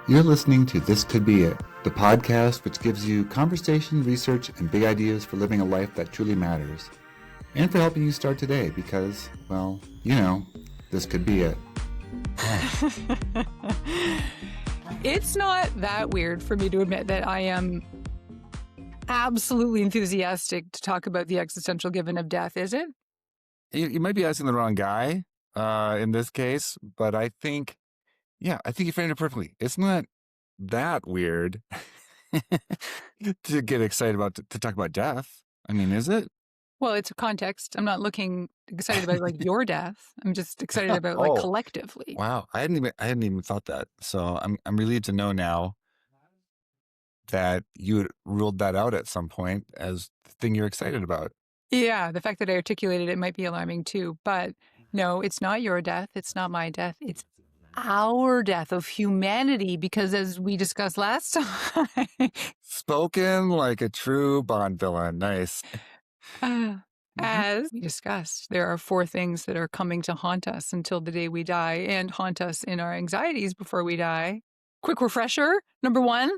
You're listening to This Could Be It, the podcast which gives you conversation, research, and big ideas for living a life that truly matters. And for helping you start today because, well, you know, this could be it. It's not that weird for me to admit that I am absolutely enthusiastic to talk about the existential given of death, is it? You might be asking the wrong guy in this case, but I think you framed it perfectly. It's not that weird to get excited about to talk about death. I mean, is it? Well, it's a context. I'm not looking excited about like your death. I'm just excited about like collectively. Wow, I hadn't even thought that. So I'm relieved to know now that you had ruled that out at some point as the thing you're excited about. Yeah, the fact that I articulated it might be alarming too, but no, it's not your death. It's not my death. It's our death of humanity, because as we discussed last time, Spoken like a true Bond villain. Nice. as we discussed, there are 4 things that are coming to haunt us until the day we die and haunt us in our anxieties before we die. Quick refresher. Number 1,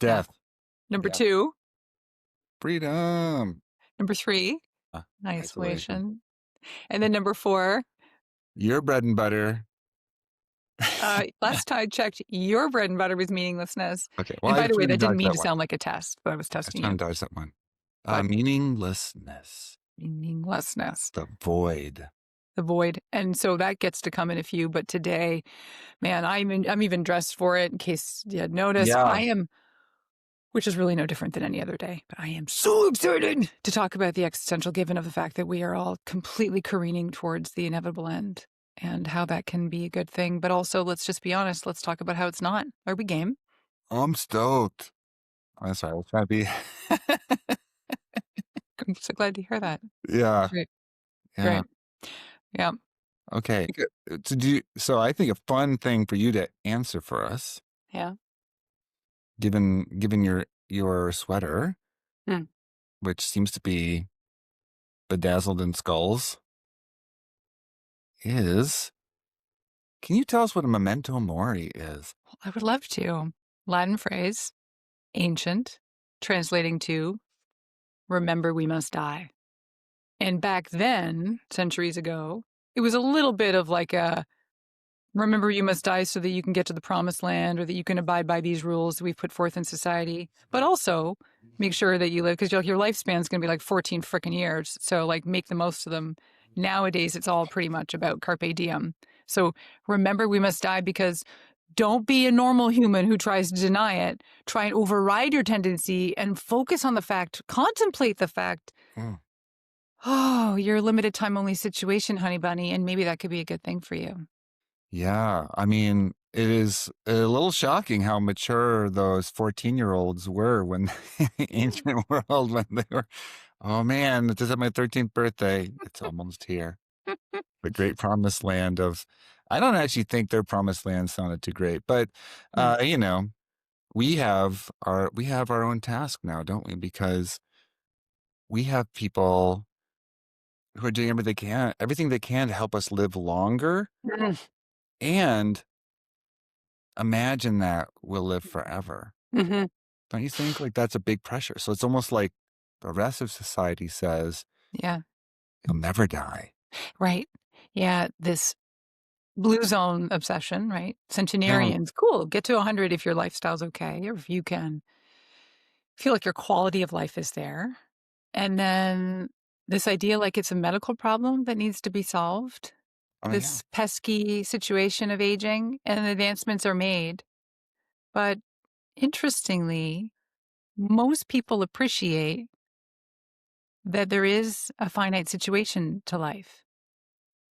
Death. Number Yeah. 2, Freedom. Number 3, isolation. And then number 4, your bread and butter. last time I checked, your bread and butter was meaninglessness. Okay. Well, and by the way, that didn't mean to one. sound like a test, but I was testing I you. dodged that one. What? Meaninglessness. Meaninglessness. The void. The void. And so that gets to come in a few, but today, man, I'm even dressed for it in case you had noticed. Yeah. I am, which is really no different than any other day, but I am so excited to talk about the existential given of the fact that we are all completely careening towards the inevitable end and how that can be a good thing. But also, let's just be honest, let's talk about how it's not. Are we game? I'm stoked. I'm sorry, I was trying to be. I'm so glad to hear that. Yeah. Great. Yeah. Great. Yeah. Okay. So I think a fun thing for you to answer for us, Yeah. given your sweater, which seems to be bedazzled in skulls, is, can you tell us what a memento mori is? I would love to. Latin phrase, ancient, translating to remember we must die. And back then, centuries ago, it was a little bit of like a remember you must die so that you can get to the promised land or that you can abide by these rules that we've put forth in society. But also make sure that you live, because your lifespan is going to be like 14 frickin' years. So like make the most of them. Nowadays, it's all pretty much about carpe diem. So remember we must die, because don't be a normal human who tries to deny it. Try and override your tendency and focus on the fact, contemplate the fact, oh, you're a limited time only situation, honey bunny, and maybe that could be a good thing for you. Yeah. I mean, it is a little shocking how mature those 14-year-olds were when the ancient world, when they were, oh man, this is my 13th birthday. It's almost here. The great promised land of, I don't actually think their promised land sounded too great, but you know, we have our own task now, don't we? Because we have people who are doing everything they can to help us live longer, and imagine that we'll live forever. Mm-hmm. Don't you think? Like, that's a big pressure. So it's almost like the rest of society says, Yeah. you'll never die. Right. Yeah. This blue zone obsession, right? Centenarians, cool. Get to 100 if your lifestyle's okay, or if you can feel like your quality of life is there. And then this idea like it's a medical problem that needs to be solved. This pesky situation of aging, and advancements are made. But interestingly, most people appreciate that there is a finite situation to life,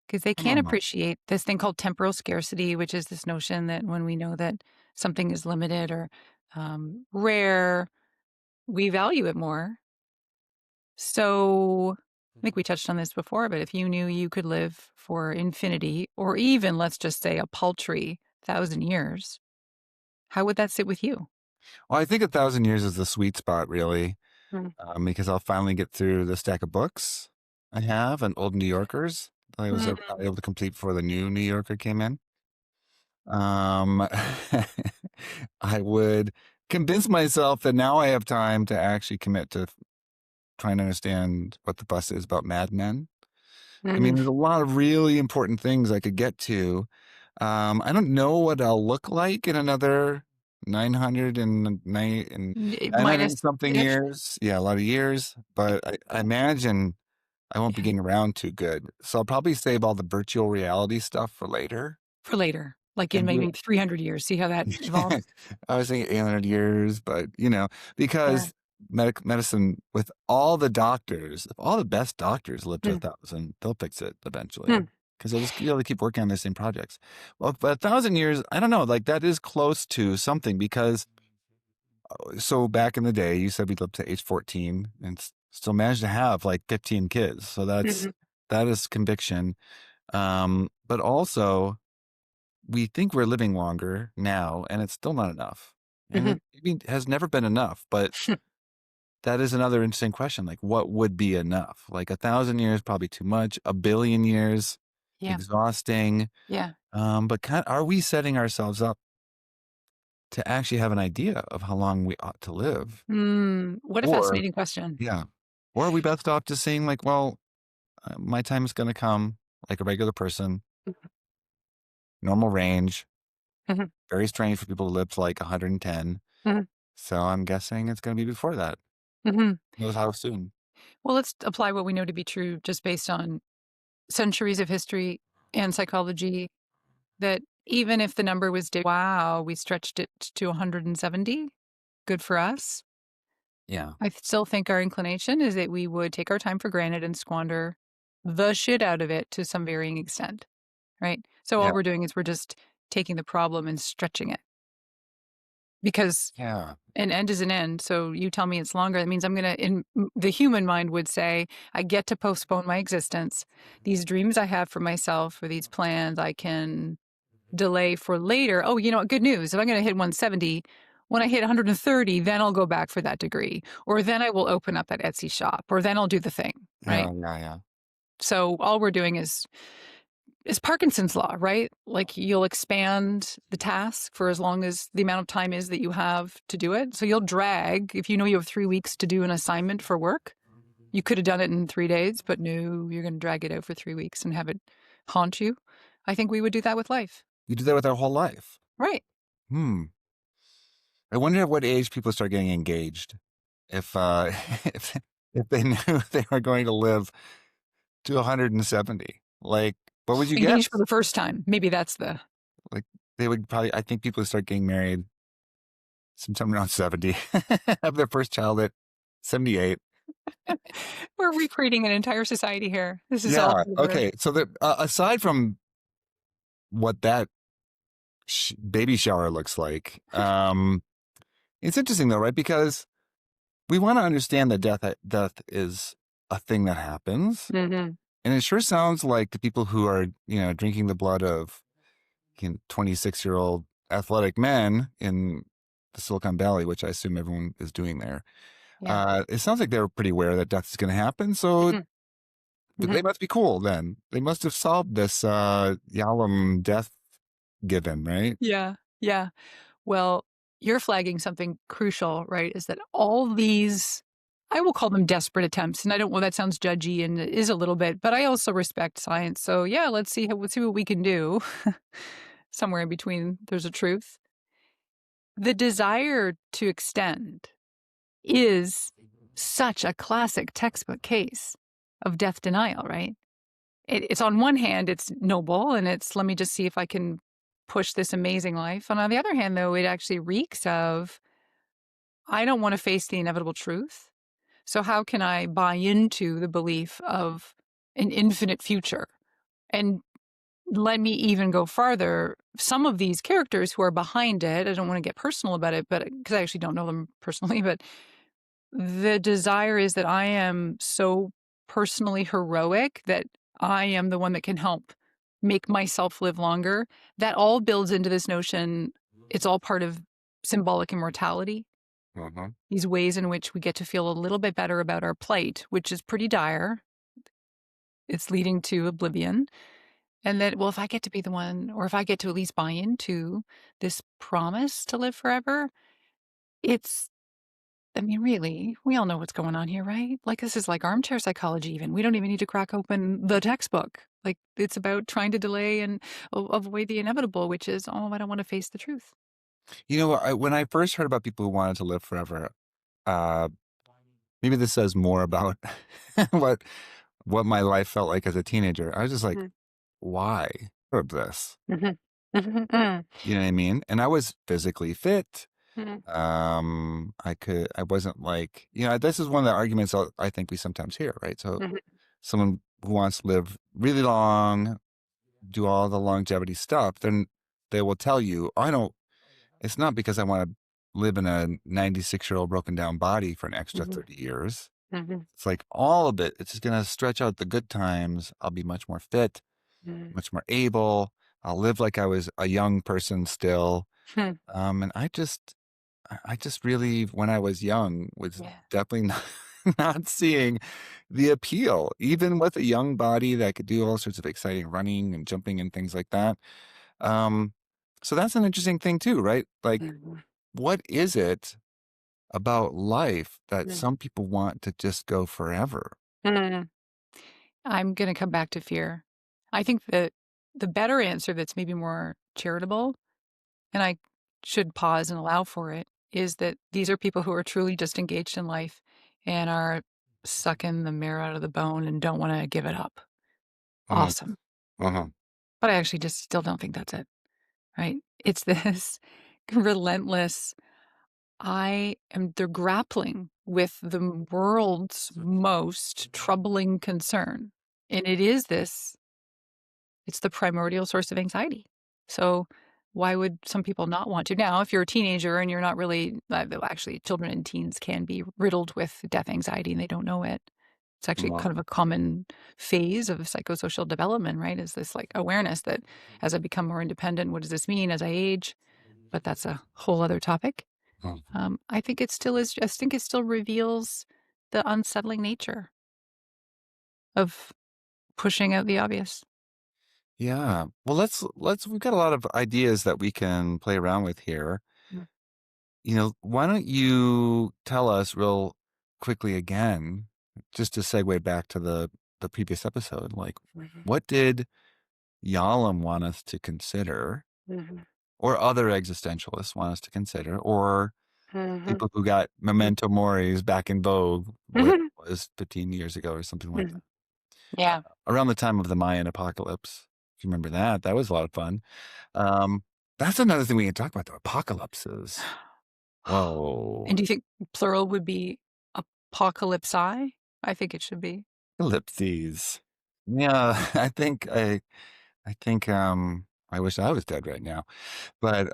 because they can't appreciate this thing called temporal scarcity, which is this notion that when we know that something is limited or rare, we value it more. So I think we touched on this before, but if you knew you could live for infinity, or even, let's just say, a paltry 1,000 years, how would that sit with you? Well, I think 1,000 years is the sweet spot, really, because I'll finally get through the stack of books I have and old New Yorkers that I was able to complete before the new New Yorker came in. Um, I would convince myself that now I have time to actually commit to trying to understand what the fuss is about Mad Men. I mean, Mm. there's a lot of really important things I could get to. I don't know what I'll look like in another 900 and something Minus-ish years. Yeah, a lot of years. But I imagine I won't be getting around too good. So I'll probably save all the virtual reality stuff for later. for later, like in And do maybe 300 years. See how that I evolves? was thinking 800 years, but Yeah. because medicine, with all the doctors, if all the best doctors live to Mm. 1,000, they'll fix it eventually Mm. because they'll just keep working on the same projects. Well, but 1,000 years, I don't know, like that is close to something because so back in the day, you said we lived to age 14 and still managed to have like 15 kids. So Mhm. that is conviction. But also, we think we're living longer now, and it's still not enough. And Mhm. it maybe has never been enough, but that is another interesting question. Like, what would be enough? Like 1,000 years, probably too much. 1 billion years, Yeah. exhausting. Yeah. But are we setting ourselves up to actually have an idea of how long we ought to live? What a Or, fascinating question. yeah, or are we best off just saying, like, well, my time is going to come like a regular person, normal range, Mhm. very strange for people to live to like 110. Mhm. So I'm guessing it's going to be before that. Mhm. Knows how soon. Well, let's apply what we know to be true just based on centuries of history and psychology, that even if the number was wow, we stretched it to 170, good for us. Yeah. I still think our inclination is that we would take our time for granted and squander the shit out of it to some varying extent, right? So all Yeah. we're doing is we're just taking the problem and stretching it because Yeah. an end is an end. So you tell me it's longer. That means I'm going to, the human mind would say, I get to postpone my existence. These dreams I have for myself or these plans I can delay for later. Oh, you know what? Good news. If I'm going to hit 170, when I hit 130, then I'll go back for that degree, or then I will open up that Etsy shop, or then I'll do the thing, right? Yeah. Yeah. Yeah. So all we're doing is Parkinson's law, right? Like you'll expand the task for as long as the amount of time is that you have to do it. So you'll drag, if you know you have 3 weeks to do an assignment for work, you could have done it in 3 days, but no, you're going to drag it out for 3 weeks and have it haunt you. I think we would do that with life. You do that with our whole life. Right. Hmm. I wonder at what age people start getting engaged. If if if they knew they were going to live to 170, like what would you Engaged for guess? the first time. Maybe that's the. Like they would probably. I think people would start getting married sometime around 70. Have their first child at 78. We're recreating an entire society here. This is all Yeah. for the better. Okay. So aside from what that baby shower looks like. It's interesting though, right? Because we want to understand that death is a thing that happens, Mm-hmm. and it sure sounds like the people who are drinking the blood of 26-year-old athletic men in the Silicon Valley, which I assume everyone is doing there. Yeah. It sounds like they're pretty aware that death is going to happen, so Mm-hmm. they must be cool. Then they must have solved this Yalom death given, right? Yeah. Yeah. Well, you're flagging something crucial, right? Is that all these, I will call them desperate attempts, and I don't. Well, that sounds judgy, and it is a little bit, but I also respect science. So yeah, let's see what we can do. Somewhere in between, there's a truth. The desire to extend is such a classic textbook case of death denial, right? It's on one hand, it's noble, and it's let me just see if I can push this amazing life. And on the other hand, though, it actually reeks of I don't want to face the inevitable truth. So how can I buy into the belief of an infinite future? And let me even go farther. Some of these characters who are behind it, I don't want to get personal about it, but because I actually don't know them personally, but the desire is that I am so personally heroic that I am the one that can help make myself live longer. That all builds into this notion. It's all part of symbolic immortality, Uh-huh. these ways in which we get to feel a little bit better about our plight, which is pretty dire. It's leading to oblivion. And that, well, if I get to be the one, or if I get to at least buy into this promise to live forever, it's, I mean, really, we all know what's going on here, right? Like, this is like armchair psychology, even. We don't even need to crack open the textbook. Like, it's about trying to delay and avoid the inevitable, which is, oh, I don't want to face the truth. You know, when I first heard about people who wanted to live forever, uh, maybe this says more about what what my life felt like as a teenager. I was just like, Mhm. why of this? Mhm. Mhm. Mm. You know what I mean? And I was physically fit. Mhm. I wasn't like, this is one of the arguments I think we sometimes hear, right? So Mhm. someone who wants to live really long, do all the longevity stuff, then they will tell you, I don't, it's not because I want to live in a 96-year-old broken down body for an extra Mhm. 30 years. Mhm. It's like all of it. It's just going to stretch out the good times. I'll be much more fit, Mhm. much more able. I'll live like I was a young person still. Hmm. And I just really, when I was young, was Yeah. definitely not, not seeing the appeal, even with a young body that could do all sorts of exciting running and jumping and things like that. Um, so that's an interesting thing too, right? Like, Mhm. what is it about life that Mhm. some people want to just go forever? Mhm. I'm going to come back to fear. I think that the better answer, that's maybe more charitable, and I should pause and allow for it, is that these are people who are truly just engaged in life and are sucking the marrow out of the bone and don't want to give it up. Mm, Awesome. uh-huh. But I actually just still don't think that's it, right? It's this relentless, they're grappling with the world's most troubling concern. And it's the primordial source of anxiety. So why would some people not want to? Now, if you're a teenager and you're not really, actually, children and teens can be riddled with death anxiety and they don't know it. It's actually Uh-huh. kind of a common phase of psychosocial development, right? Is this like awareness that as I become more independent, what does this mean as I age? But that's a whole other topic. Uh-huh. I think it still is. I think it still reveals the unsettling nature of pushing out the obvious. Yeah. Well, we've got a lot of ideas that we can play around with here. Mm. Why don't you tell us real quickly again, just to segue back to the previous episode, like Mhm. what did Yalom want us to consider, Mhm. or other existentialists want us to consider, or Mhm. people who got memento moris back in vogue, what Mhm. was 15 years ago or something like Mhm. that, Yeah. around the time of the Mayan apocalypse. If you remember that, that was a lot of fun. Um, that's another thing we can talk about, the apocalypses. And Whoa. do you think plural would be apocalypsi? I think it should be. Ellipses. Yeah, I think I wish I was dead right now. But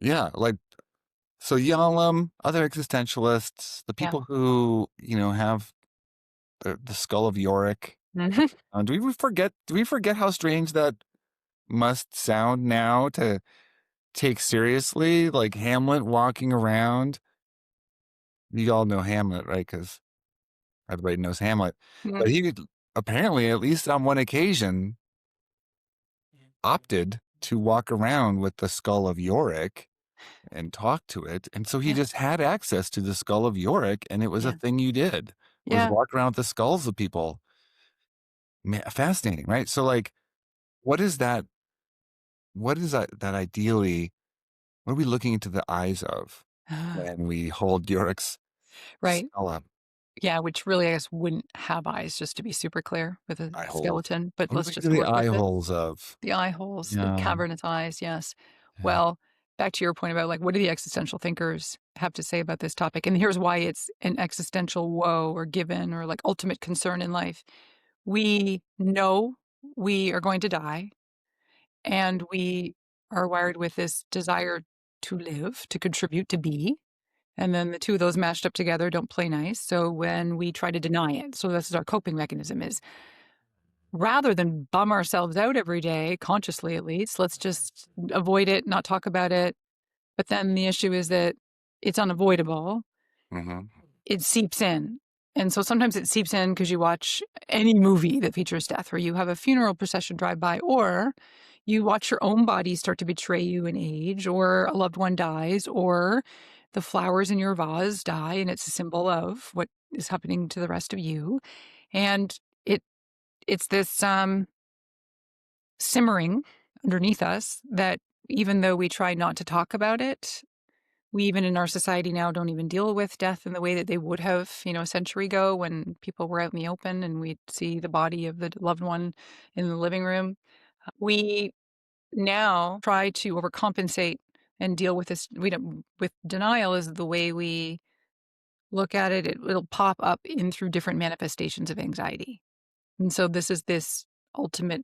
yeah, like so Yalom, other existentialists, the Yeah. people who, have the skull of Yorick. Mhm. Do we forget how strange that must sound now to take seriously? Like Hamlet walking around. You all know Hamlet, right? Because everybody knows Hamlet. Mhm. But he could apparently, at least on one occasion, opted to walk around with the skull of Yorick and talk to it. And so he Yeah. just had access to the skull of Yorick, and it was a Yeah. thing you did, was Yeah. walk around with the skulls of people. Fascinating, right? So like, what is that? What is that ideally? What are we looking into the eyes of when we hold Yorick's Right. skull up? Yeah, which really, I guess, wouldn't have eyes, just to be super clear with a Eye holes. skeleton, but What are let's we just into the work eye with it. holes of? The eye holes, the Yeah. cavernous eyes, yes. Yeah. Well, back to your point about, like, what do the existential thinkers have to say about this topic? And here's why it's an existential woe or given or, like, ultimate concern in life. We know we are going to die, and we are wired with this desire to live, to contribute, to be. And then the two of those mashed up together don't play nice. So when we try to deny it, so this is our coping mechanism, is rather than bum ourselves out every day, consciously at least, let's just avoid it, not talk about it. But then the issue is that it's unavoidable. Mm-hmm. It seeps in. And so sometimes it seeps in because you watch any movie that features death, or you have a funeral procession drive by, or you watch your own body start to betray you in age, or a loved one dies, or the flowers in your vase die, and it's a symbol of what is happening to the rest of you. And it's this simmering underneath us that even though we try not to talk about it, we even in our society now don't even deal with death in the way that they would have, a century ago when people were out in the open and we'd see the body of the loved one in the living room. We now try to overcompensate and deal with this. We don't, with denial is the way we look at it. It'll pop up in through different manifestations of anxiety. And so this is this ultimate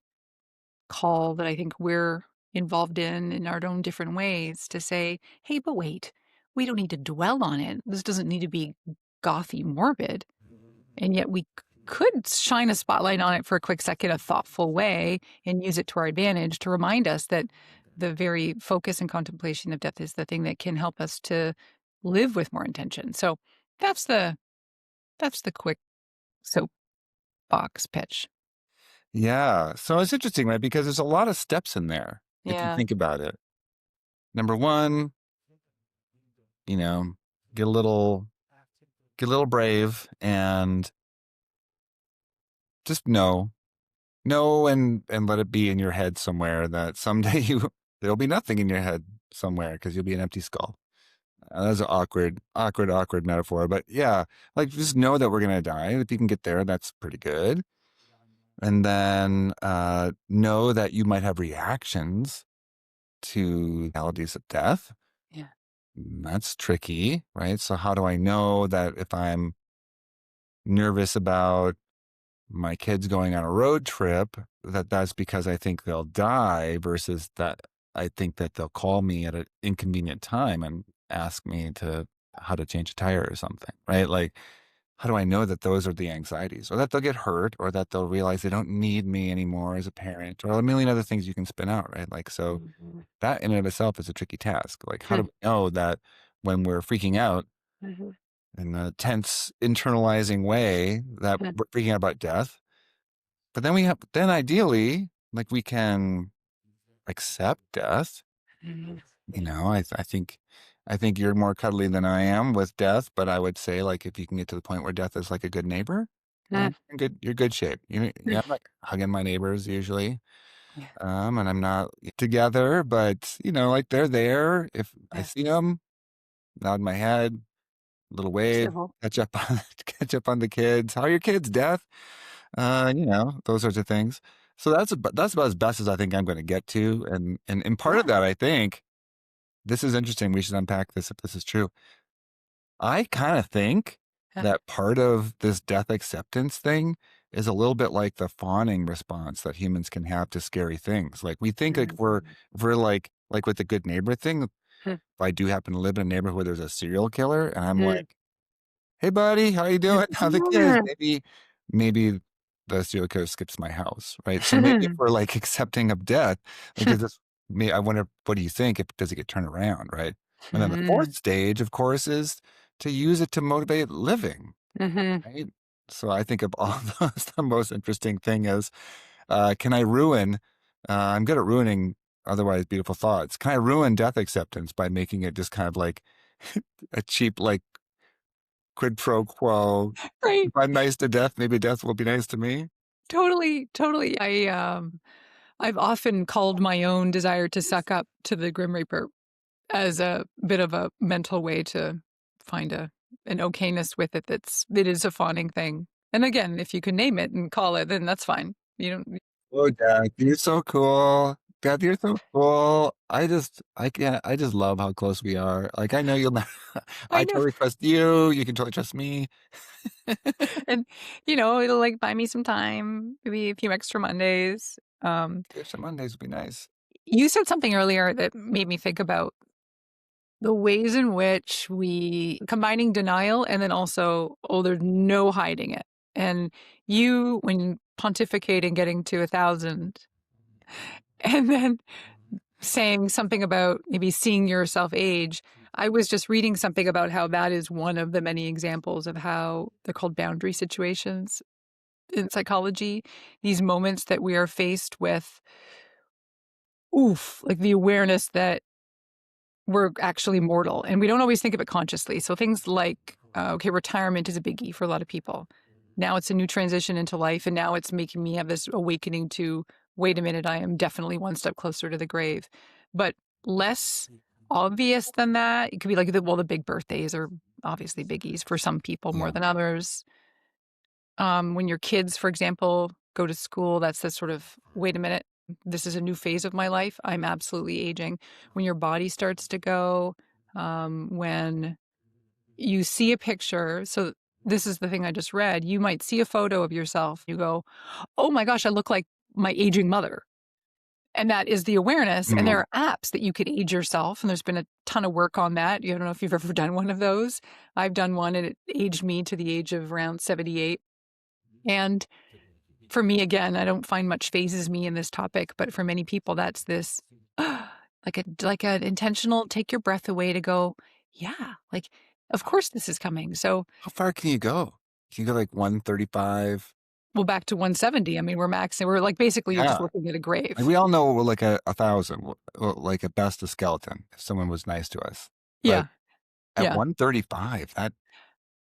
call that I think we're involved in our own different ways to say, hey, but wait, we don't need to dwell on it. This doesn't need to be gothy morbid. And yet we could shine a spotlight on it for a quick second, a thoughtful way, and use it to our advantage to remind us that the very focus and contemplation of death is the thing that can help us to live with more intention. So that's the quick soapbox pitch. Yeah. So it's interesting, right? Because there's a lot of steps in there if you Yeah. think about it. Number one, get a little brave and just know and let it be in your head somewhere that someday there'll be nothing in your head somewhere because you'll be an empty skull. That's an awkward metaphor, but yeah, like just know that we're gonna die. If you can get there, that's pretty good. And then know that you might have reactions to realities of death. Yeah. That's tricky, right? So how do I know that if I'm nervous about my kids going on a road trip, that's because I think they'll die versus that I think that they'll call me at an inconvenient time and ask me how to change a tire or something, right? Like, how do I know that those are the anxieties, or that they'll get hurt, or that they'll realize they don't need me anymore as a parent, or a million other things you can spin out, right? Like, so that in and of itself is a tricky task. Like, how do we know that when we're freaking out in a tense, internalizing way that we're freaking out about death? But then ideally, like we can accept death. I think you're more cuddly than I am with death, but I would say like if you can get to the point where death is like a good neighbor, you're good shape. Yeah, I'm like hugging my neighbors usually. Yeah. And I'm not together, but like they're there. If I see them, nod my head, little wave, Civil. catch up on the kids. How are your kids, Death? Those sorts of things. So that's about as best as I think I'm going to get to. And part of that, I think, this is interesting. We should unpack this if this is true. I kind of think that part of this death acceptance thing is a little bit like the fawning response that humans can have to scary things. Like we think like we're like with the good neighbor thing. If I do happen to live in a neighborhood where there's a serial killer and I'm like, hey buddy, how you doing? How the kids? Maybe the serial killer skips my house, right? So maybe if we're like accepting of death, like is this me? I wonder, what do you think? Does it get turned around, right? And then the fourth stage, of course, is to use it to motivate living, right? So I think of all those, the most interesting thing is, can I ruin? I'm good at ruining otherwise beautiful thoughts. Can I ruin death acceptance by making it just kind of like a cheap, like quid pro quo? Right. If I'm nice to death, maybe death will be nice to me. Totally. I've often called my own desire to suck up to the Grim Reaper as a bit of a mental way to find an okayness with it. It is a fawning thing. And again, if you can name it and call it, then that's fine. You don't. Oh, Death, you're so cool. Death, you're so cool. I can't, I just love how close we are. Like, I know you'll not, I I know. totally trust you. You can totally trust me. And it'll like buy me some time, maybe a few extra Mondays. Some Mondays would be nice. You said something earlier that made me think about the ways in which we combining denial and then also, there's no hiding it. And you, when pontificating getting to 1,000, and then saying something about maybe seeing yourself age, I was just reading something about how that is one of the many examples of how they're called boundary situations in psychology. These moments that we are faced with, like the awareness that we're actually mortal, and we don't always think of it consciously. So things like, retirement is a biggie for a lot of people. Now it's a new transition into life, and now it's making me have this awakening to, wait a minute, I am definitely one step closer to the grave. But less obvious than that, it could be like the big birthdays are obviously biggies for some people more Yeah. than others. When your kids, for example, go to school, that's the sort of, wait a minute, this is a new phase of my life. I'm absolutely aging. When your body starts to go, when you see a picture. So this is the thing I just read. You might see a photo of yourself. You go, oh my gosh, I look like my aging mother. And that is the awareness. And there are apps that you could age yourself. And there's been a ton of work on that. I don't know if you've ever done one of those. I've done one and it aged me to the age of around 78. And for me, again, I don't find much phases me in this topic, but for many people, that's this like an intentional take your breath away to go, yeah, like of course this is coming. So How far can you go? Can you go like 135? well, back to 170. I mean, we're maxing. We're like basically you're just Yeah. looking at a grave. Like we all know we're like a 1,000, like at best a skeleton if someone was nice to us. But Yeah, at yeah. 135, that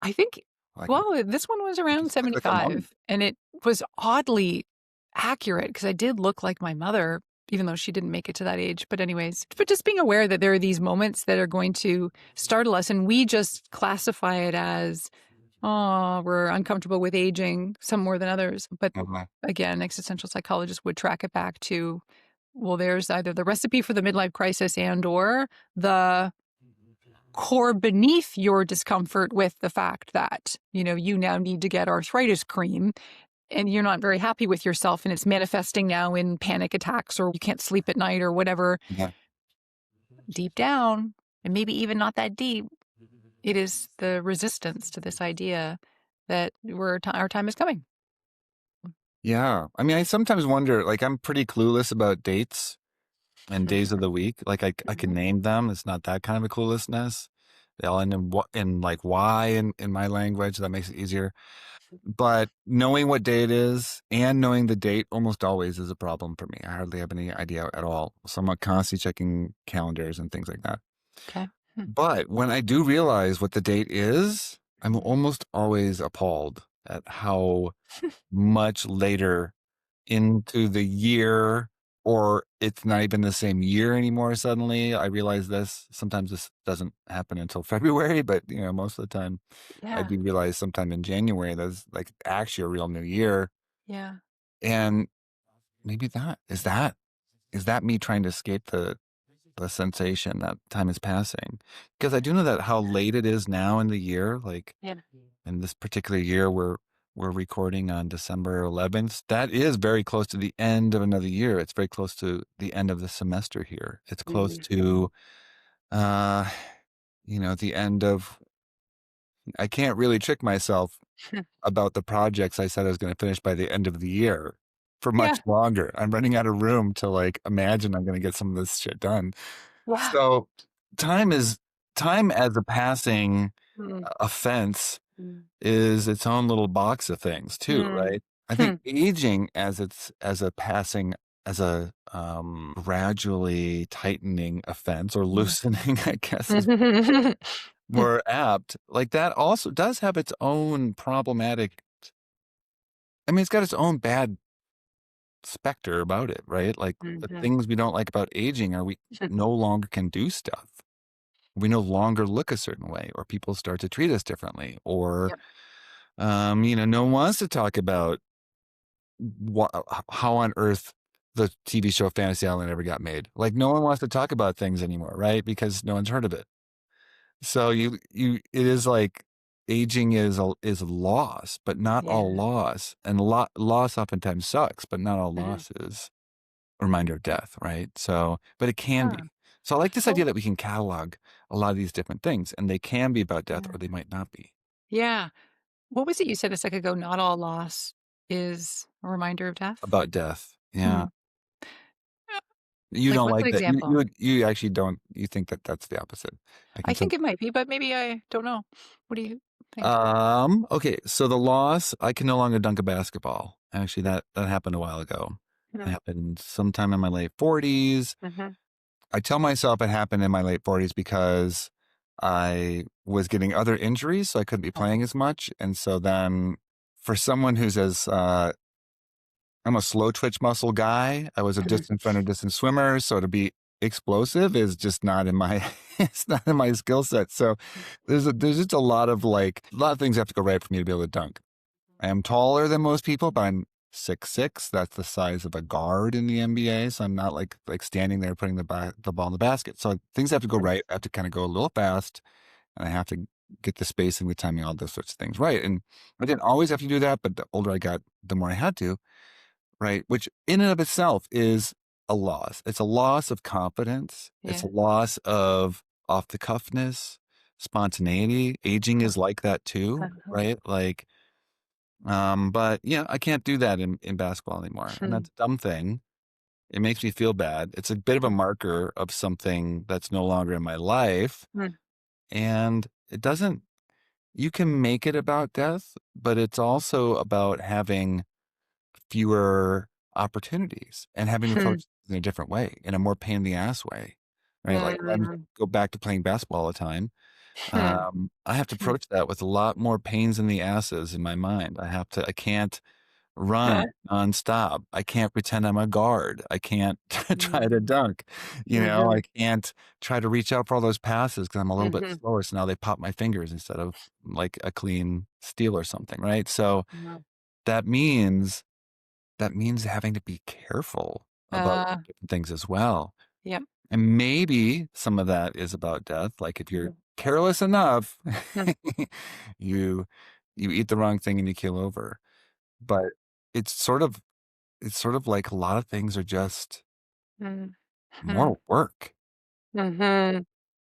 I think. like Well, this one was you around just look like a mummy. 75, and it was oddly accurate because I did look like my mother, even though she didn't make it to that age. But anyways, but just being aware that there are these moments that are going to startle us, and we just classify it as, oh, we're uncomfortable with aging, some more than others. But Mhm. again, existential psychologists would track it back to, well, there's either the recipe for the midlife crisis and or the core beneath your discomfort with the fact that, you now need to get arthritis cream and you're not very happy with yourself and it's manifesting now in panic attacks or you can't sleep at night or whatever. Yeah. Deep down, and maybe even not that deep, it is the resistance to this idea that our time is coming. Yeah. I mean, I sometimes wonder, like, I'm pretty clueless about dates and days of the week. Like, I can name them. It's not that kind of a cluelessness. They all end in what in like why in my language. That makes it easier. But knowing what day it is and knowing the date almost always is a problem for me. I hardly have any idea at all. So I'm constantly checking calendars and things like that. Okay. But when I do realize what the date is, I'm almost always appalled at how much later into the year, or it's not even the same year anymore. Suddenly I realize this. Sometimes this doesn't happen until February, but most of the time I Yeah. do realize sometime in January that's like actually a real new year. Yeah. And maybe that is that me trying to escape the sensation that time is passing? Because I do know that how late it is now in the year, like Yeah. in this particular year we're recording on December 11th. That is very close to the end of another year. It's very close to the end of the semester here. It's close to uh the end of I can't really trick myself about the projects I said I was going to finish by the end of the year for Yeah. much longer. I'm running out of room to like imagine I'm going to get some of this shit done. Yeah. So time is time as a passing Mm. offense Mm. is its own little box of things too, Mm. right? I think aging as a passing as a gradually tightening offense or loosening, I guess is more apt. Like that also does have its own problematic. I mean, it's got its own bad specter about it, right? Like the Mhm. things we don't like about aging are we no longer can do stuff. We no longer look a certain way, or people start to treat us differently, or Yep. no one wants to talk about how on earth the TV show Fantasy Island ever got made. Like no one wants to talk about things anymore, right? Because no one's heard of it. So it is like aging is loss, but not Yeah. all loss, and loss oftentimes sucks, but not all Mhm. loss is a reminder of death, right? So, but it can Yeah. be. So I like this Well, idea that we can catalog a lot of these different things, and they can be about death, yeah. or they might not be Yeah. What was it you said a second ago? Not all loss is a reminder of death? about death. Yeah. Hmm. You Like, don't what's an like that. example? You actually don't. You think that that's the opposite. I I can think sense. it might be, but maybe I don't know. What do you think? Okay. So the loss, I can no longer dunk a basketball. Actually, that happened a while ago. It Mm, happened sometime in my late 40s. mhm, I tell myself it happened in my late 40s because I was getting other injuries, so I couldn't be mm, playing as much. And so then, for someone who's as I'm a slow twitch muscle guy. I was a mhm, distant runner, distant swimmer. So to be explosive is just not in my it's not in my skill set. So there's just a lot of things have to go right for me to be able to dunk. I am taller than most people, but I'm 6'6". That's the size of a guard in the NBA. So I'm not like standing there putting the ball in the basket. So things have to go right. I have to kind of go a little fast, and I have to get the spacing, the timing, all those sorts of things right. And I didn't always have to do that, but the older I got, the more I had to. Right. Which in and of itself is a loss. It's a loss of confidence. It's a yeah. loss of off the cuffness, spontaneity. Aging is like that too, Uh-huh. right? But yeah, I can't do that in basketball anymore. And Hmm, that's a dumb thing. It makes me feel bad. It's a bit of a marker of something that's no longer in my life. hmm, And you can make it about death, but it's also about having fewer opportunities and having to hmm, approach it in a different way, in a more pain in the ass way, right? Like I hmm, go back to playing basketball all the time. hmm, I have to hmm. approach that with a lot more pains in the asses in my mind. I can't run nonstop. I can't pretend I'm a guard. I can't try to Mhm, dunk. I mhm, can't try to reach out for all those passes because I'm a little bit mhm. slower. So now they pop my fingers instead of like a clean steal or something, right? So No. that means that means having to be careful about Uh, different things as well. yep. And maybe some of that is about death. Like if you're Mhm, careless enough, mhm, you you eat the wrong thing and you keel over. But it's sort of it's sort of like a lot of things are just mhm, more work. mhm.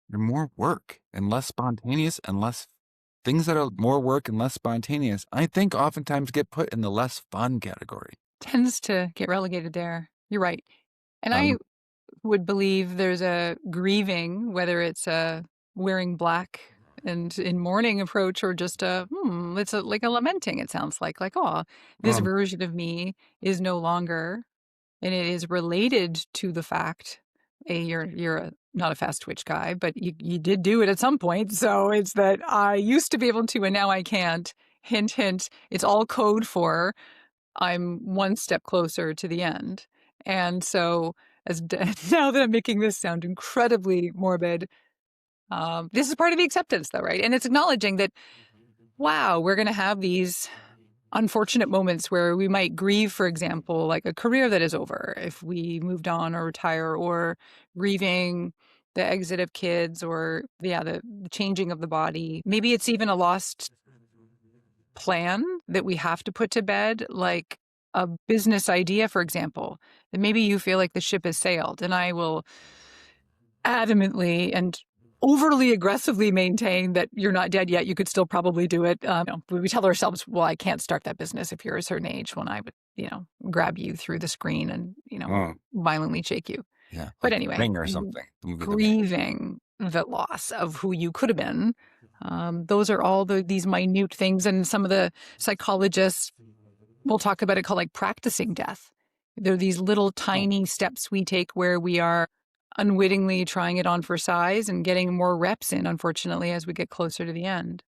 They're more work and less spontaneous and less things that are more work and less spontaneous. I think oftentimes get put in the less fun category. Tends to get relegated there. You're right. And I Um, would believe there's a grieving, whether it's a wearing black and in mourning approach or just it's like a lamenting, it sounds like, oh, this um, version of me is no longer, and it is related to the fact, you're not a fast twitch guy, but you did do it at some point. So it's that I used to be able to, and now I can't. Hint, hint. It's all code for I'm one step closer to the end. And so, now that I'm making this sound incredibly morbid, this is part of the acceptance, though, right? And it's acknowledging that, wow, we're going to have these unfortunate moments where we might grieve, for example, like a career that is over if we moved on or retire, or grieving the exit of kids, or yeah, the changing of the body. Maybe it's even a lost plan that we have to put to bed, like a business idea, for example, that maybe you feel like the ship has sailed. And I will adamantly and overly aggressively maintain that you're not dead yet. You could still probably do it. We tell ourselves, well, I can't start that business if you're a certain age, when I would, grab you through the screen and, oh, violently shake you. yeah, But like The anyway, Ring or something. The movie The Ring. grieving the loss of who you could have been. Those are all these minute things. And some of the psychologists will talk about it, called like practicing death. There are these little Oh, tiny steps we take where we are unwittingly trying it on for size and getting more reps in, unfortunately, as we get closer to the end.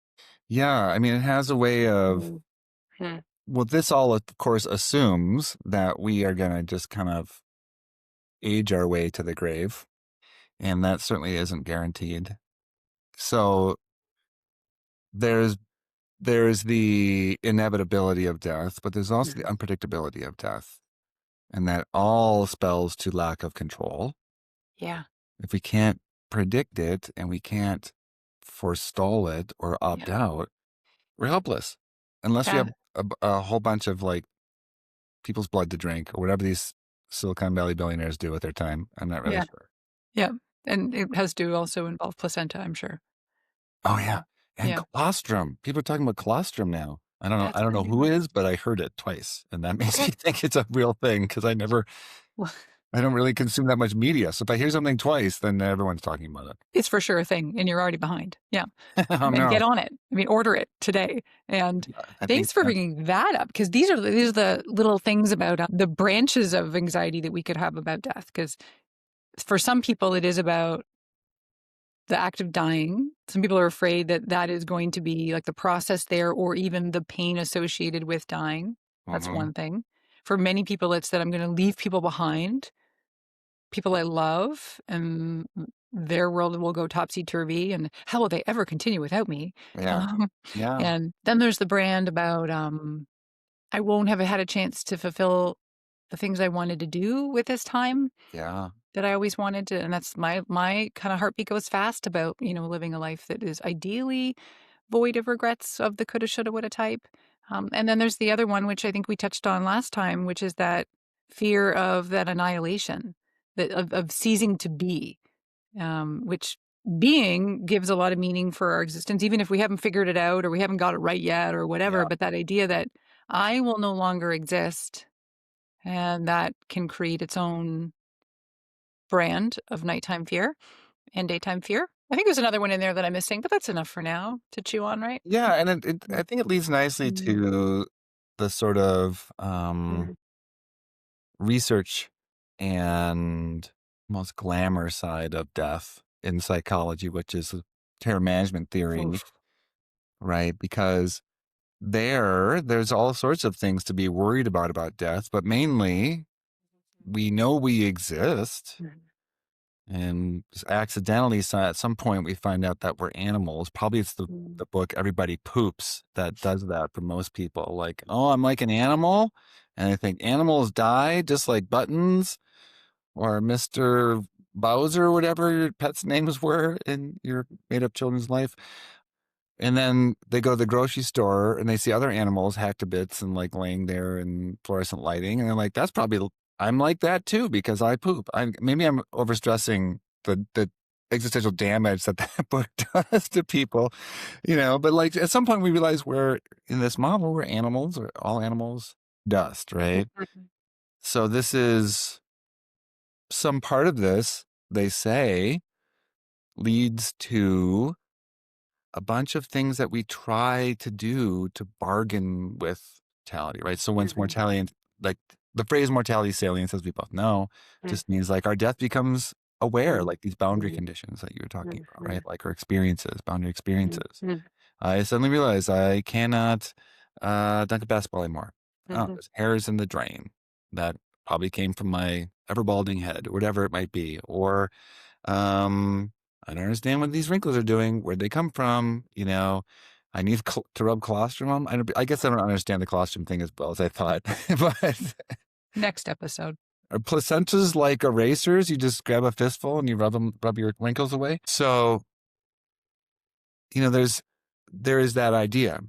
yeah. I mean, it has a way of, Mhm. Hmm. well, this all, of course, assumes that we are going to just kind of age our way to the grave. And that certainly isn't guaranteed. So there's there's the inevitability of death, but there's also the Mhm. unpredictability of death. And that all spells to lack of control. Yeah. If we can't predict it and we can't forestall it or Yeah. opt out, we're helpless. Unless we Yeah. have a whole bunch of like people's blood to drink or whatever these Silicon Valley billionaires do with their time. I'm not really Yeah. sure. Yeah. And it has to also involve placenta, I'm sure. Oh yeah. And Yeah. colostrum. People are talking about colostrum now. I don't know. I That's don't a know new who one. is, but I heard it twice. And that makes me Okay. think it's a real thing because I never I don't really consume that much media. So if I hear something twice, then everyone's talking about it. It's for sure a thing, and you're already behind. Yeah. Oh And no. get on it. I mean, order it today. And Yeah, I think thanks for bringing that up, because these are the little things about the branches of anxiety that we could have about death. Because for some people, it is about the act of dying. Some people are afraid that that is going to be like the process there, or even the pain associated with dying. That's one thing. For many people, it's that I'm going to leave people behind, people I love, and their world will go topsy-turvy, and how will they ever continue without me? Yeah. Yeah. And then there's the brand about I won't have had a chance to fulfill the things I wanted to do with this time Yeah. that I always wanted to, and that's my kind of heartbeat goes fast about, living a life that is ideally void of regrets of the coulda, shoulda, woulda type. And then there's the other one, which I think we touched on last time, which is that fear of that annihilation, that of ceasing to be, which being gives a lot of meaning for our existence, even if we haven't figured it out or we haven't got it right yet or whatever. Yeah. But that idea that I will no longer exist, and that can create its own brand of nighttime fear and daytime fear. I think there's another one in there that I'm missing, but that's enough for now to chew on, right? Yeah. And I think it leads nicely to the sort of research and most glamour side of death in psychology, which is terror management theory, Oof. right? Because there's all sorts of things to be worried about death, but mainly we know we exist. And accidentally, so at some point, we find out that we're animals. Probably it's the book Everybody Poops that does that for most people. Like, oh, I'm like an animal. And I think animals die just like Buttons or Mr. Bowser, or whatever your pet's names were in your made up children's life. And then they go to the grocery store and they see other animals hacked to bits and like laying there in fluorescent lighting. And they're like, that's probably, I'm like that too because I poop. Maybe I'm overstressing the existential damage that that book does to people, but like at some point we realize we're in this model, we're animals, or all animals dust, right? So this is some part of this, they say, leads to a bunch of things that we try to do to bargain with mortality, right? So once mortality, like the phrase mortality salient, as we both know, just means like our death becomes aware, like these boundary conditions that you were talking about, right? Like our experiences, boundary experiences. I suddenly realized I cannot dunk a basketball anymore. Oh, there's hairs in the drain that probably came from my ever balding head, or whatever it might be. Or I don't understand what these wrinkles are doing, where'd they come from, I need to rub colostrum on. I guess I don't understand the colostrum thing as well as I thought. But Next episode. are placentas like erasers? You just grab a fistful and you rub your wrinkles away. So, there is that idea.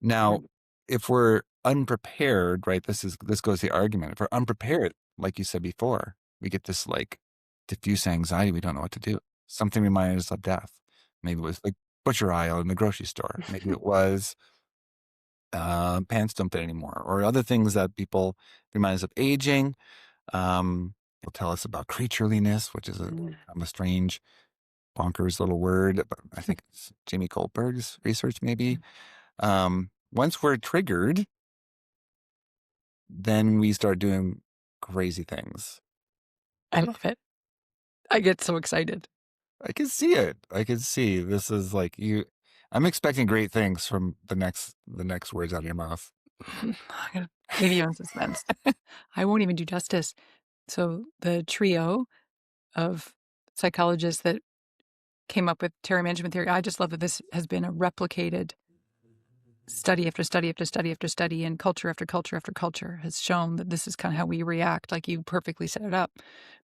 Now, if we're unprepared, right? This goes to the argument. If we're unprepared, like you said before, we get this like diffuse anxiety. We don't know what to do. Something reminded us of death. Maybe it was the butcher aisle in the grocery store. Maybe it was pants don't fit anymore, or other things that people remind us of aging. They'll tell us about creatureliness, which is a strange, bonkers little word, but I think it's Jamie Goldberg's research, maybe. Once we're triggered, then we start doing crazy things. I love it. I get so excited. I can see it. I can see this is like you. I'm expecting great things from the next words out of your mouth. I'm gonna leave you on suspense. I won't even do justice. So the trio of psychologists that came up with terror management theory, I just love that this has been a replicated study after study after study after study, and culture after culture after culture has shown that this is kind of how we react, like you perfectly set it up,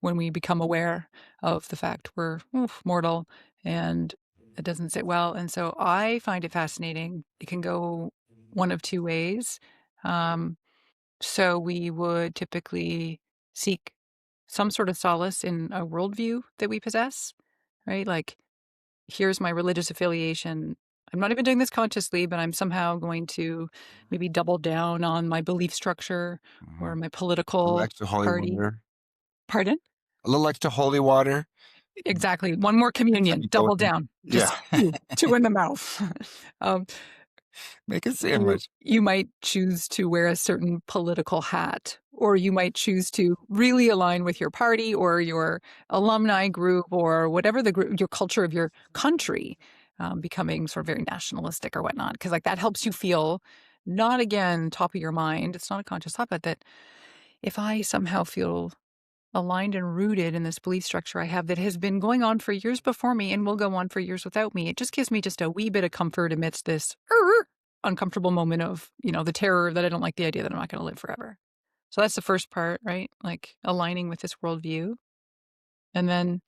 when we become aware of the fact we're mortal and it doesn't sit well. And so I find it fascinating. It can go one of two ways. So we would typically seek some sort of solace in a worldview that we possess, right? Like, here's my religious affiliation. I'm not even doing this consciously, but I'm somehow going to maybe double down on my belief structure or my political Extra holy party. water. Pardon? A little extra holy water. Exactly. One more communion, double down. Yeah. Just two in the mouth. um, Make a sandwich. you might choose to wear a certain political hat, or you might choose to really align with your party or your alumni group or whatever the group, your culture of your country, becoming sort of very nationalistic or whatnot. Because like that helps you feel not again top of your mind. It's not a conscious thought, but that if I somehow feel aligned and rooted in this belief structure I have that has been going on for years before me and will go on for years without me, it just gives me just a wee bit of comfort amidst this uncomfortable moment of, the terror that I don't like the idea that I'm not going to live forever. So that's the first part, right? Like aligning with this worldview. And then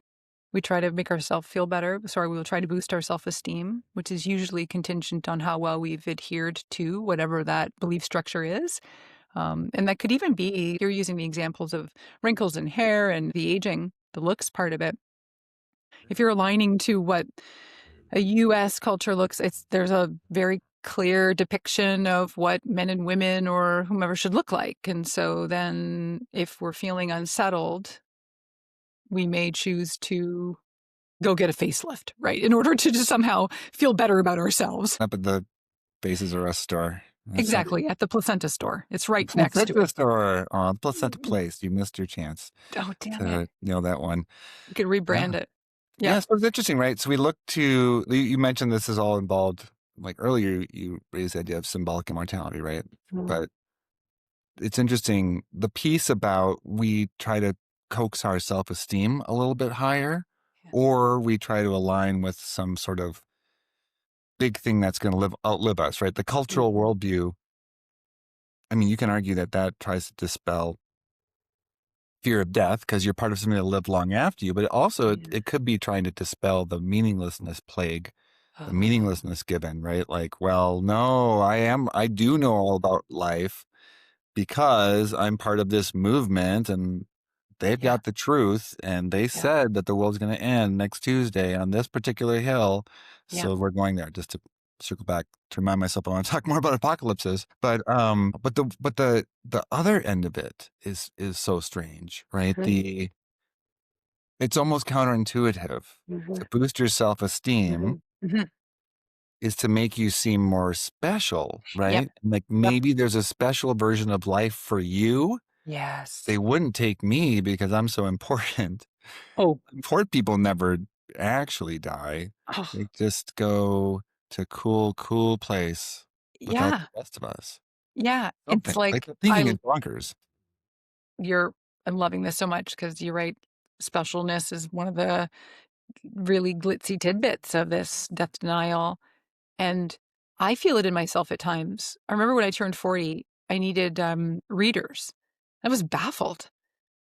we try to make ourselves feel better. Sorry, we will try to boost our self-esteem, which is usually contingent on how well we've adhered to whatever that belief structure is. And that could even be, you're using the examples of wrinkles in hair and the aging, the looks part of it. If you're aligning to what a U.S. culture looks, there's a very clear depiction of what men and women or whomever should look like. And so then if we're feeling unsettled, we may choose to go get a facelift, right? In order to just somehow feel better about ourselves. Up at the Faces R Us store. Exactly, at the placenta store. It's right The next to placenta it. store. Oh, placenta place. You missed your chance Oh, damn to it. nail that one. You could rebrand it. Yeah, so it's interesting, right? So we look to, you mentioned this is all involved, like earlier you raised the idea of symbolic immortality, right? But it's interesting, the piece about we try to coax our self-esteem a little bit higher, or we try to align with some sort of big thing that's going to outlive us, right? The cultural worldview, I mean, you can argue that tries to dispel fear of death because you're part of something that lived long after you, but it could be trying to dispel the meaninglessness plague, the meaninglessness given, right? Like, well, no, I do know all about life because I'm part of this movement and they've got the truth and they said that the world's going to end next Tuesday on this particular hill. So we're going there, just to circle back to remind myself I want to talk more about apocalypses. But the other end of it is so strange, right? It's almost counterintuitive. To boost your self-esteem is to make you seem more special, right? Like maybe there's a special version of life for you. Yes. They wouldn't take me because I'm so important. Oh. Important people never actually die. Oh. They just go to cool place without the rest of us. Yeah. Something. It's like the thinking is bonkers. I'm loving this so much because you're right. Specialness is one of the really glitzy tidbits of this death denial. And I feel it in myself at times. I remember when I turned 40, I needed readers. I was baffled.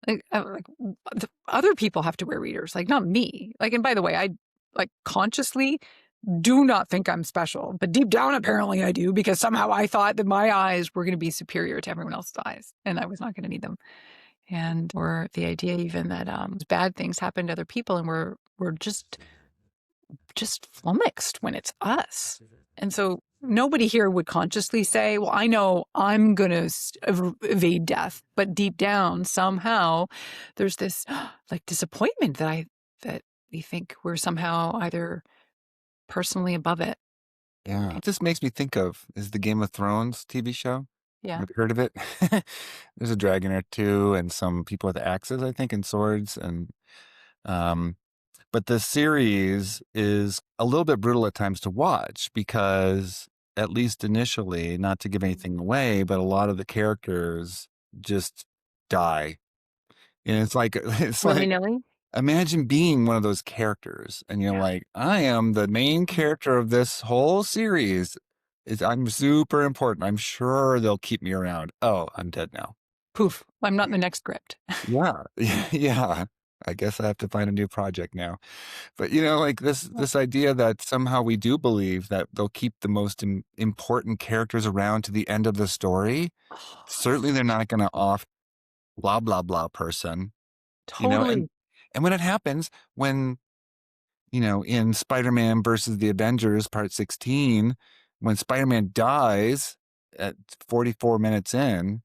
Like the other people have to wear readers, like not me. Like, and by the way, I like consciously do not think I'm special, but deep down, apparently I do, because somehow I thought that my eyes were going to be superior to everyone else's eyes and I was not going to need them. And or the idea even that bad things happen to other people and we're just flummoxed when it's us. And so nobody here would consciously say, well, I know I'm going to evade death. But deep down, somehow, there's this like disappointment that we think we're somehow either personally above it. Yeah. It just makes me think of, is the Game of Thrones TV show? Yeah. Have you heard of it? There's a dragon or two and some people with axes, I think, and swords. And but the series is a little bit brutal at times to watch because, at least initially, not to give anything away, but a lot of the characters just die. And it's like imagine being one of those characters and you're like, I am the main character of this whole series. I'm super important. I'm sure they'll keep me around. Oh, I'm dead now. Poof. I'm not in the next script. Yeah. Yeah. I guess I have to find a new project now. But like this idea that somehow we do believe that they'll keep the most important characters around to the end of the story. Certainly they're not going to off blah, blah, blah person. Totally. And when it happens, when, in Spider-Man versus the Avengers part 16, when Spider-Man dies at 44 minutes in,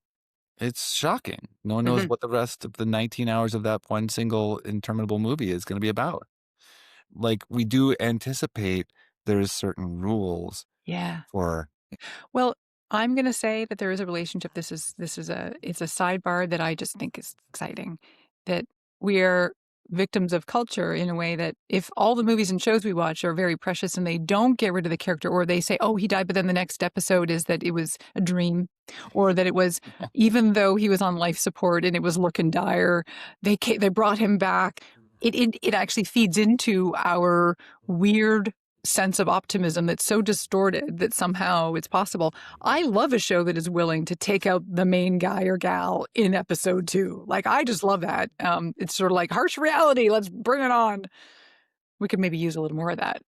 it's shocking. No one knows what the rest of the 19 hours of that one single interminable movie is going to be about. Like, we do anticipate there's certain rules Yeah. for. Well, I'm going to say that there is a relationship. It's a sidebar that I just think is exciting. That we are victims of culture in a way that if all the movies and shows we watch are very precious and they don't get rid of the character, or they say, oh, he died, but then the next episode is that it was a dream, or that it was, even though he was on life support and it was looking dire, they brought him back. It actually feeds into our weird sense of optimism that's so distorted that somehow it's possible. I love a show that is willing to take out the main guy or gal in episode 2. Like, I just love that. It's sort of like harsh reality. Let's bring it on. We could maybe use a little more of that.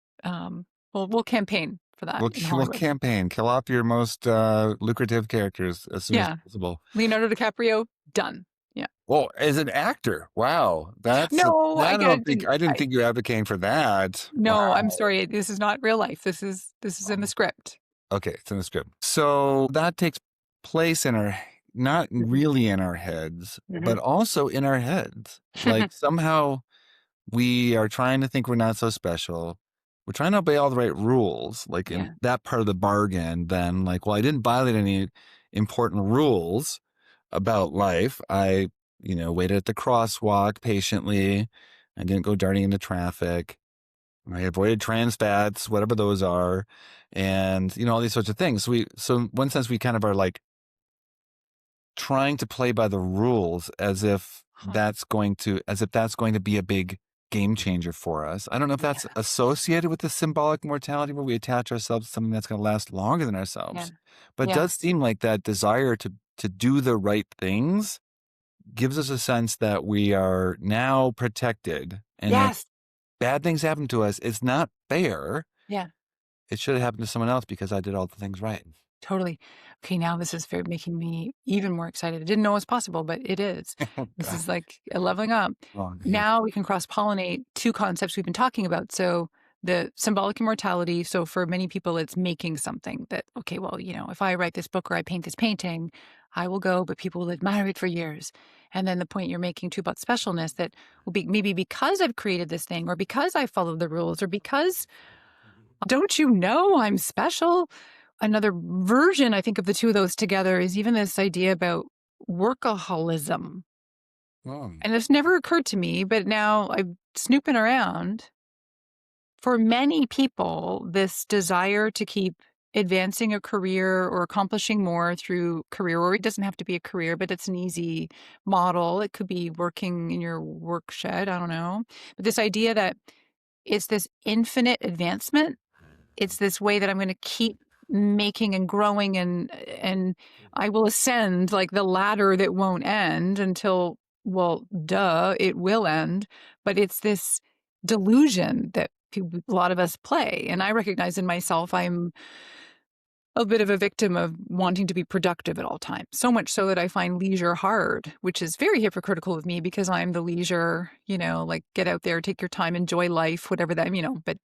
We'll campaign for that in We'll Hollywood. campaign. Kill off your most lucrative characters as soon as possible. Leonardo DiCaprio, done. Yeah. Well, as an actor, wow, I didn't think you were advocating for that. No, wow. I'm sorry. This is not real life. This is in the script. Okay, it's in the script. So that takes place not really in our heads, but also in our heads. Like, somehow we are trying to think we're not so special. We're trying to obey all the right rules, like in that part of the bargain. Then, like, well, I didn't violate any important rules about life. I, waited at the crosswalk patiently. I didn't go darting into traffic. I avoided trans fats, whatever those are, and all these sorts of things. So in one sense, we kind of are like trying to play by the rules as if that's going to be a big game changer for us. I don't know if that's associated with the symbolic mortality, where we attach ourselves to something that's going to last longer than ourselves. But it does seem like that desire to do the right things gives us a sense that we are now protected, and if bad things happen to us, it's not fair. Yeah. It should have happened to someone else because I did all the things right. Totally. Okay, now this is making me even more excited. I didn't know it was possible, but it is. This is like a leveling up. Now we can cross-pollinate 2 concepts we've been talking about. So the symbolic immortality. So for many people, it's making something that, okay, well, if I write this book or I paint this painting, I will go, but people will admire it for years. And then the point you're making too about specialness, that will be maybe because I've created this thing, or because I followed the rules, or because, don't you know, I'm special. Another version, I think, of the 2 of those together is even this idea about workaholism. And this never occurred to me, but now I'm snooping around. For many people, this desire to keep advancing a career or accomplishing more through career, or it doesn't have to be a career, but it's an easy model. It could be working in your work shed. I don't know. But this idea that it's this infinite advancement. It's this way that I'm going to keep making and growing, and I will ascend like the ladder that won't end until, well, duh, it will end. But it's this delusion that a lot of us play. And I recognize in myself, I'm a bit of a victim of wanting to be productive at all times. So much so that I find leisure hard, which is very hypocritical of me, because I'm the leisure, like, get out there, take your time, enjoy life, whatever that, but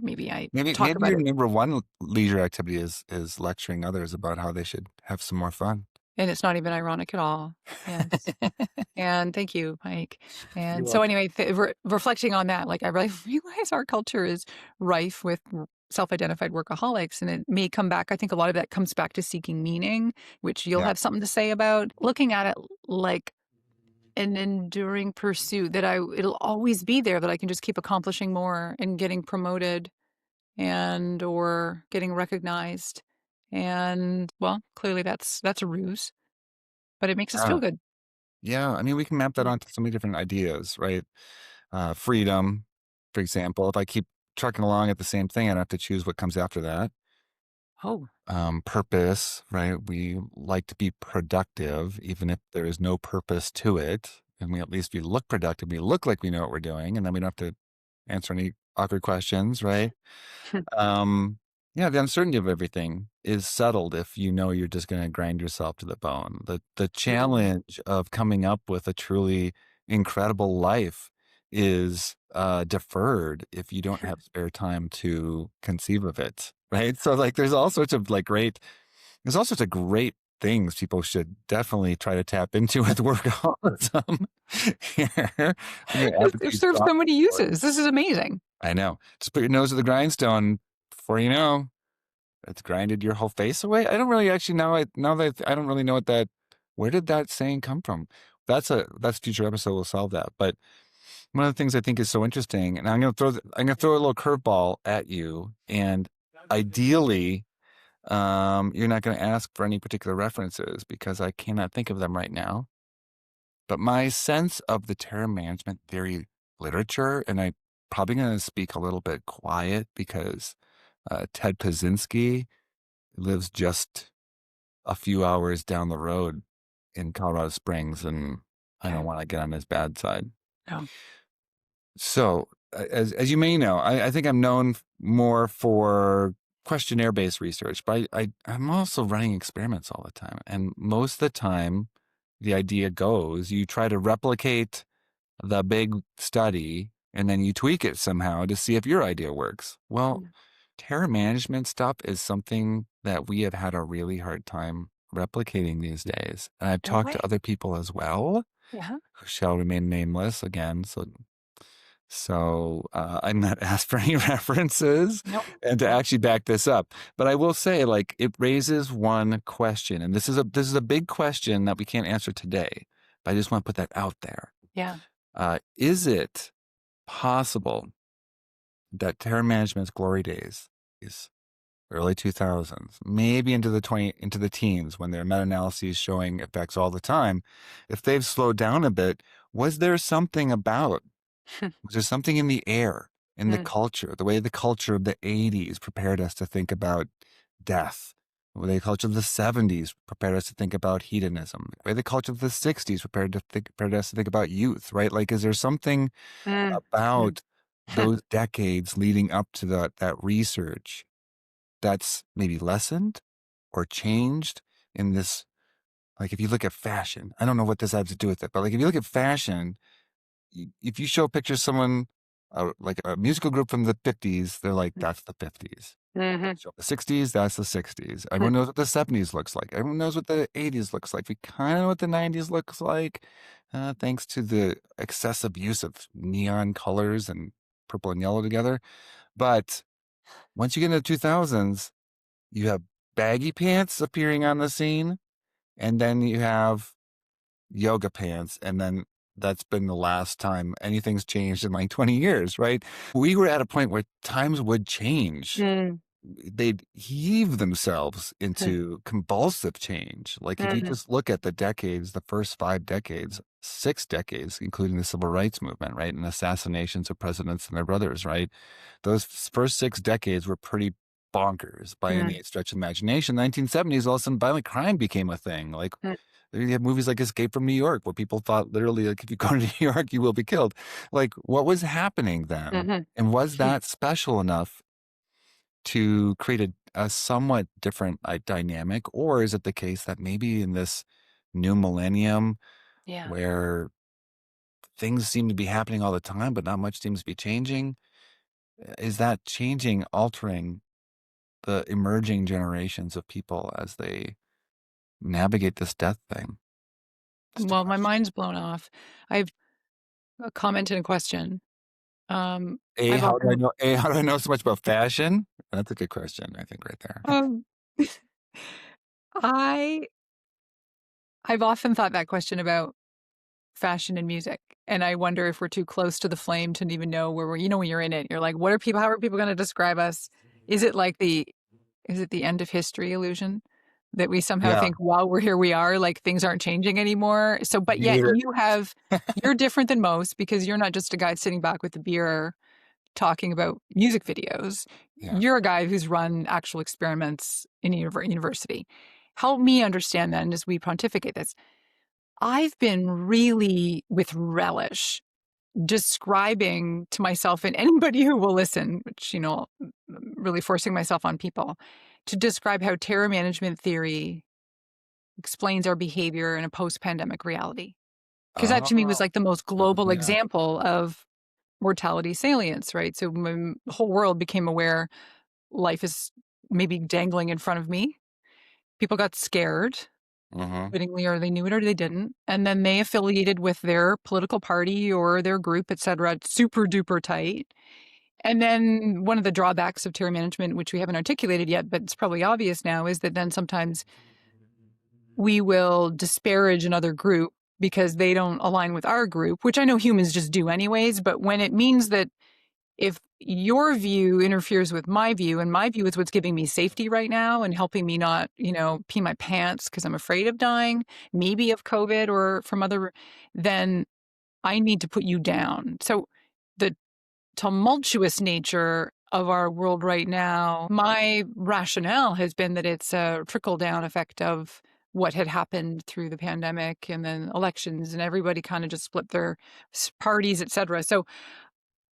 maybe talk about your it. number one leisure activity is lecturing others about how they should have some more fun. And it's not even ironic at all. Yes. And thank you, Mike. And so anyway, reflecting on that, like, I really realize our culture is rife with self-identified workaholics, and it may come back. I think a lot of that comes back to seeking meaning, which you'll have something to say about. Looking at it like an enduring pursuit, that it'll always be there, that I can just keep accomplishing more and getting promoted or getting recognized. And, well, clearly that's a ruse, but it makes us feel good. Yeah, I mean, we can map that onto so many different ideas, right? Freedom, for example. If I keep trucking along at the same thing, I don't have to choose what comes after that. Purpose, right? We like to be productive, even if there is no purpose to it. And we look productive. We look like we know what we're doing, and then we don't have to answer any awkward questions, right? The uncertainty of everything is settled if you know you're just going to grind yourself to the bone. The challenge of coming up with a truly incredible life is deferred if you don't have spare time to conceive of it, right? So, like, there's all sorts of great things people should definitely try to tap into with workaholism. Here, I'm gonna It advocate serves so strongly many for it. uses. This is amazing. I know. Just put your nose to the grindstone before you know it's grinded your whole face away. I don't really actually now that I don't really know where did that saying come from? That's future episode will solve that. But one of the things I think is so interesting, and I'm gonna throw a little curveball at you, and ideally, you're not going to ask for any particular references because I cannot think of them right now. But my sense of the terror management theory literature, and I'm probably going to speak a little bit quiet because Ted Kaczynski lives just a few hours down the road in Colorado Springs, and I don't want to get on his bad side. No. So, as you may know, I think I'm known more for questionnaire-based research, but I'm also running experiments all the time. And most of the time, the idea goes you try to replicate the big study and then you tweak it somehow to see if your idea works. Well, terror management stuff is something that we have had a really hard time replicating these days. And I've No talked way. to other people as well, Yeah. who shall remain nameless again. So I'm not asked for any references Nope. and to actually back this up. But I will say, like, it raises one question, and this is a big question that we can't answer today. But I just want to put that out there. Yeah. Is it possible that terror management's glory days is early 2000s, maybe into the teens when there are meta-analyses showing effects all the time, if they've slowed down a bit, was there something in the air, in the culture, the way the culture of the 80s prepared us to think about death, the way the culture of the 70s prepared us to think about hedonism, the way the culture of the 60s prepared us to think about youth, right? Like, is there something about those decades leading up to that research that's maybe lessened or changed in this? Like, if you look at fashion, I don't know what this has to do with it, but like, if you look at fashion, if you show pictures of someone like a musical group from the 50s, they're like, that's the 50s. Show the 60s, that's the 60s. Everyone knows what the 70s looks like. Everyone knows what the 80s looks like. We kind of know what the 90s looks like, thanks to the excessive use of neon colors and purple and yellow together. But once you get into the 2000s, you have baggy pants appearing on the scene, and then you have yoga pants, and then that's been the last time anything's changed in like 20 years, right? We were at a point where times would change. They'd heave themselves into convulsive change. Like, if you just look at the decades, the first 5 decades, 6 decades, including the civil rights movement, right? And assassinations of presidents and their brothers, right? Those first 6 decades were pretty bonkers by any stretch of imagination. 1970s, all of a sudden, violent crime became a thing. Like, you have movies like Escape from New York, where people thought literally, like, if you go to New York, you will be killed. Like, what was happening then? And was that special enough to create a somewhat different dynamic? Or is it the case that maybe in this new millennium, where things seem to be happening all the time, but not much seems to be changing, is that changing, altering the emerging generations of people as they navigate this death thing? Well, my mind's blown off. I've a comment and a question. I've How do I often, know? How do I know so much about fashion? That's a good question, I think, right there. um, I I've often thought that question about fashion and music, and I wonder if we're too close to the flame to even know where we're. You know, when you're in it, you're like, "What are people? How are people going to describe us? Is it like is it the end of history illusion that we somehow Yeah. think while we're here we are like things aren't changing anymore? So, but yet Neither. you're different than most because you're not just a guy sitting back with a beer talking about music videos. Yeah. You're a guy who's run actual experiments in university. Help me understand that, and as we pontificate this, I've been really with relish describing to myself and anybody who will listen, which, really forcing myself on people to describe how terror management theory explains our behavior in a post-pandemic reality. Because that to me was like the most global Yeah. example of mortality salience, right? So when the whole world became aware life is maybe dangling in front of me, people got scared. wittingly, or they knew it or they didn't. And then they affiliated with their political party or their group, et cetera, super duper tight. And then one of the drawbacks of terror management, which we haven't articulated yet, but it's probably obvious now, is that then sometimes we will disparage another group because they don't align with our group, which I know humans just do anyways. But when it means that if your view interferes with my view, and my view is what's giving me safety right now and helping me not, pee my pants because I'm afraid of dying, maybe of COVID or from other, then I need to put you down. So the tumultuous nature of our world right now, my rationale has been that it's a trickle-down effect of what had happened through the pandemic and then elections, and everybody kind of just split their parties, et cetera. So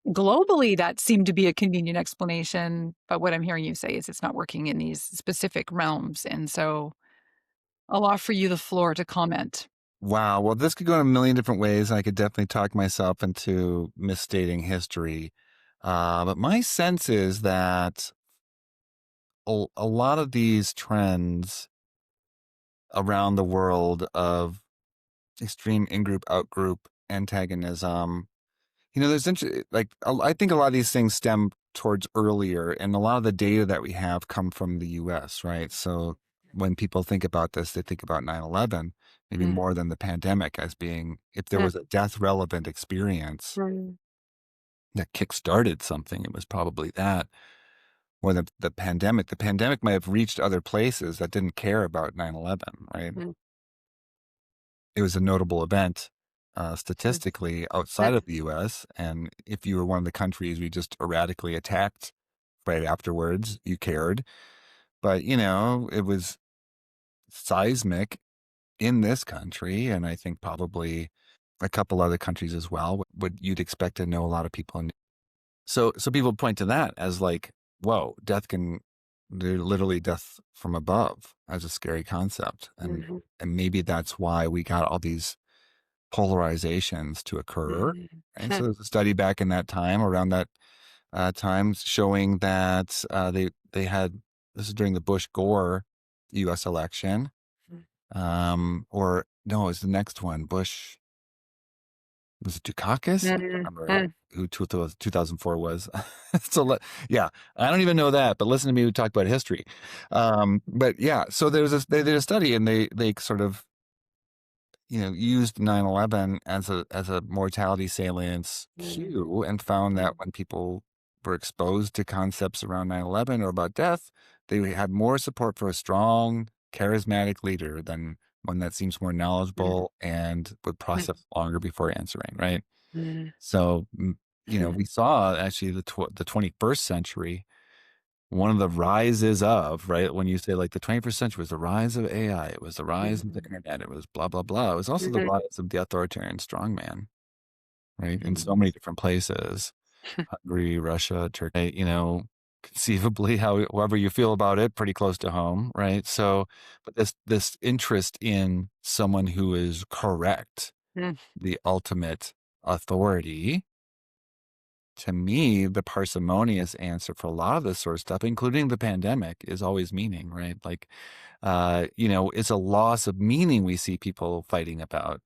globally, that seemed to be a convenient explanation, but what I'm hearing you say is it's not working in these specific realms. And so I'll offer you the floor to comment. Wow. Well, this could go in a million different ways. I could definitely talk myself into misstating history. But my sense is that a lot of these trends around the world of extreme in-group, out-group antagonism, I think a lot of these things stem towards earlier, and a lot of the data that we have come from the US, right? So when people think about this, they think about 9/11, maybe more than the pandemic as being, if there was a death relevant experience that kick-started something, it was probably that. Or the pandemic. The pandemic might have reached other places that didn't care about 9/11, right? It was a notable event statistically outside of the US. And if you were one of the countries we just erratically attacked right afterwards, you cared. But, it was seismic in this country, and I think probably a couple other countries as well, would you'd expect to know a lot of people. So people point to that as like, whoa, they're literally death from above as a scary concept. And maybe that's why we got all these polarizations to occur. And so there's a study back in that time, around that time, showing that they had, this is during the Bush-Gore U.S. election, or no, it's the next one, Bush, was it Dukakis? I don't remember who 2004 was. So yeah, I don't even know that, but listen to me talk about history. But yeah, so they did a study, and they sort of, used 9/11 as a mortality salience cue, and found that when people were exposed to concepts around 9/11 or about death, they had more support for a strong, charismatic leader than one that seems more knowledgeable and would process longer before answering, right? So, we saw actually the 21st century, one of the rises of, right? When you say like the 21st century was the rise of AI, it was the rise of the internet, it was blah, blah, blah. It was also the rise of the authoritarian strongman, right? In so many different places, Hungary, Russia, Turkey, conceivably, however you feel about it, pretty close to home, right? So, but this interest in someone who is correct, the ultimate authority, to me, the parsimonious answer for a lot of this sort of stuff, including the pandemic, is always meaning, right? Like, it's a loss of meaning we see people fighting about.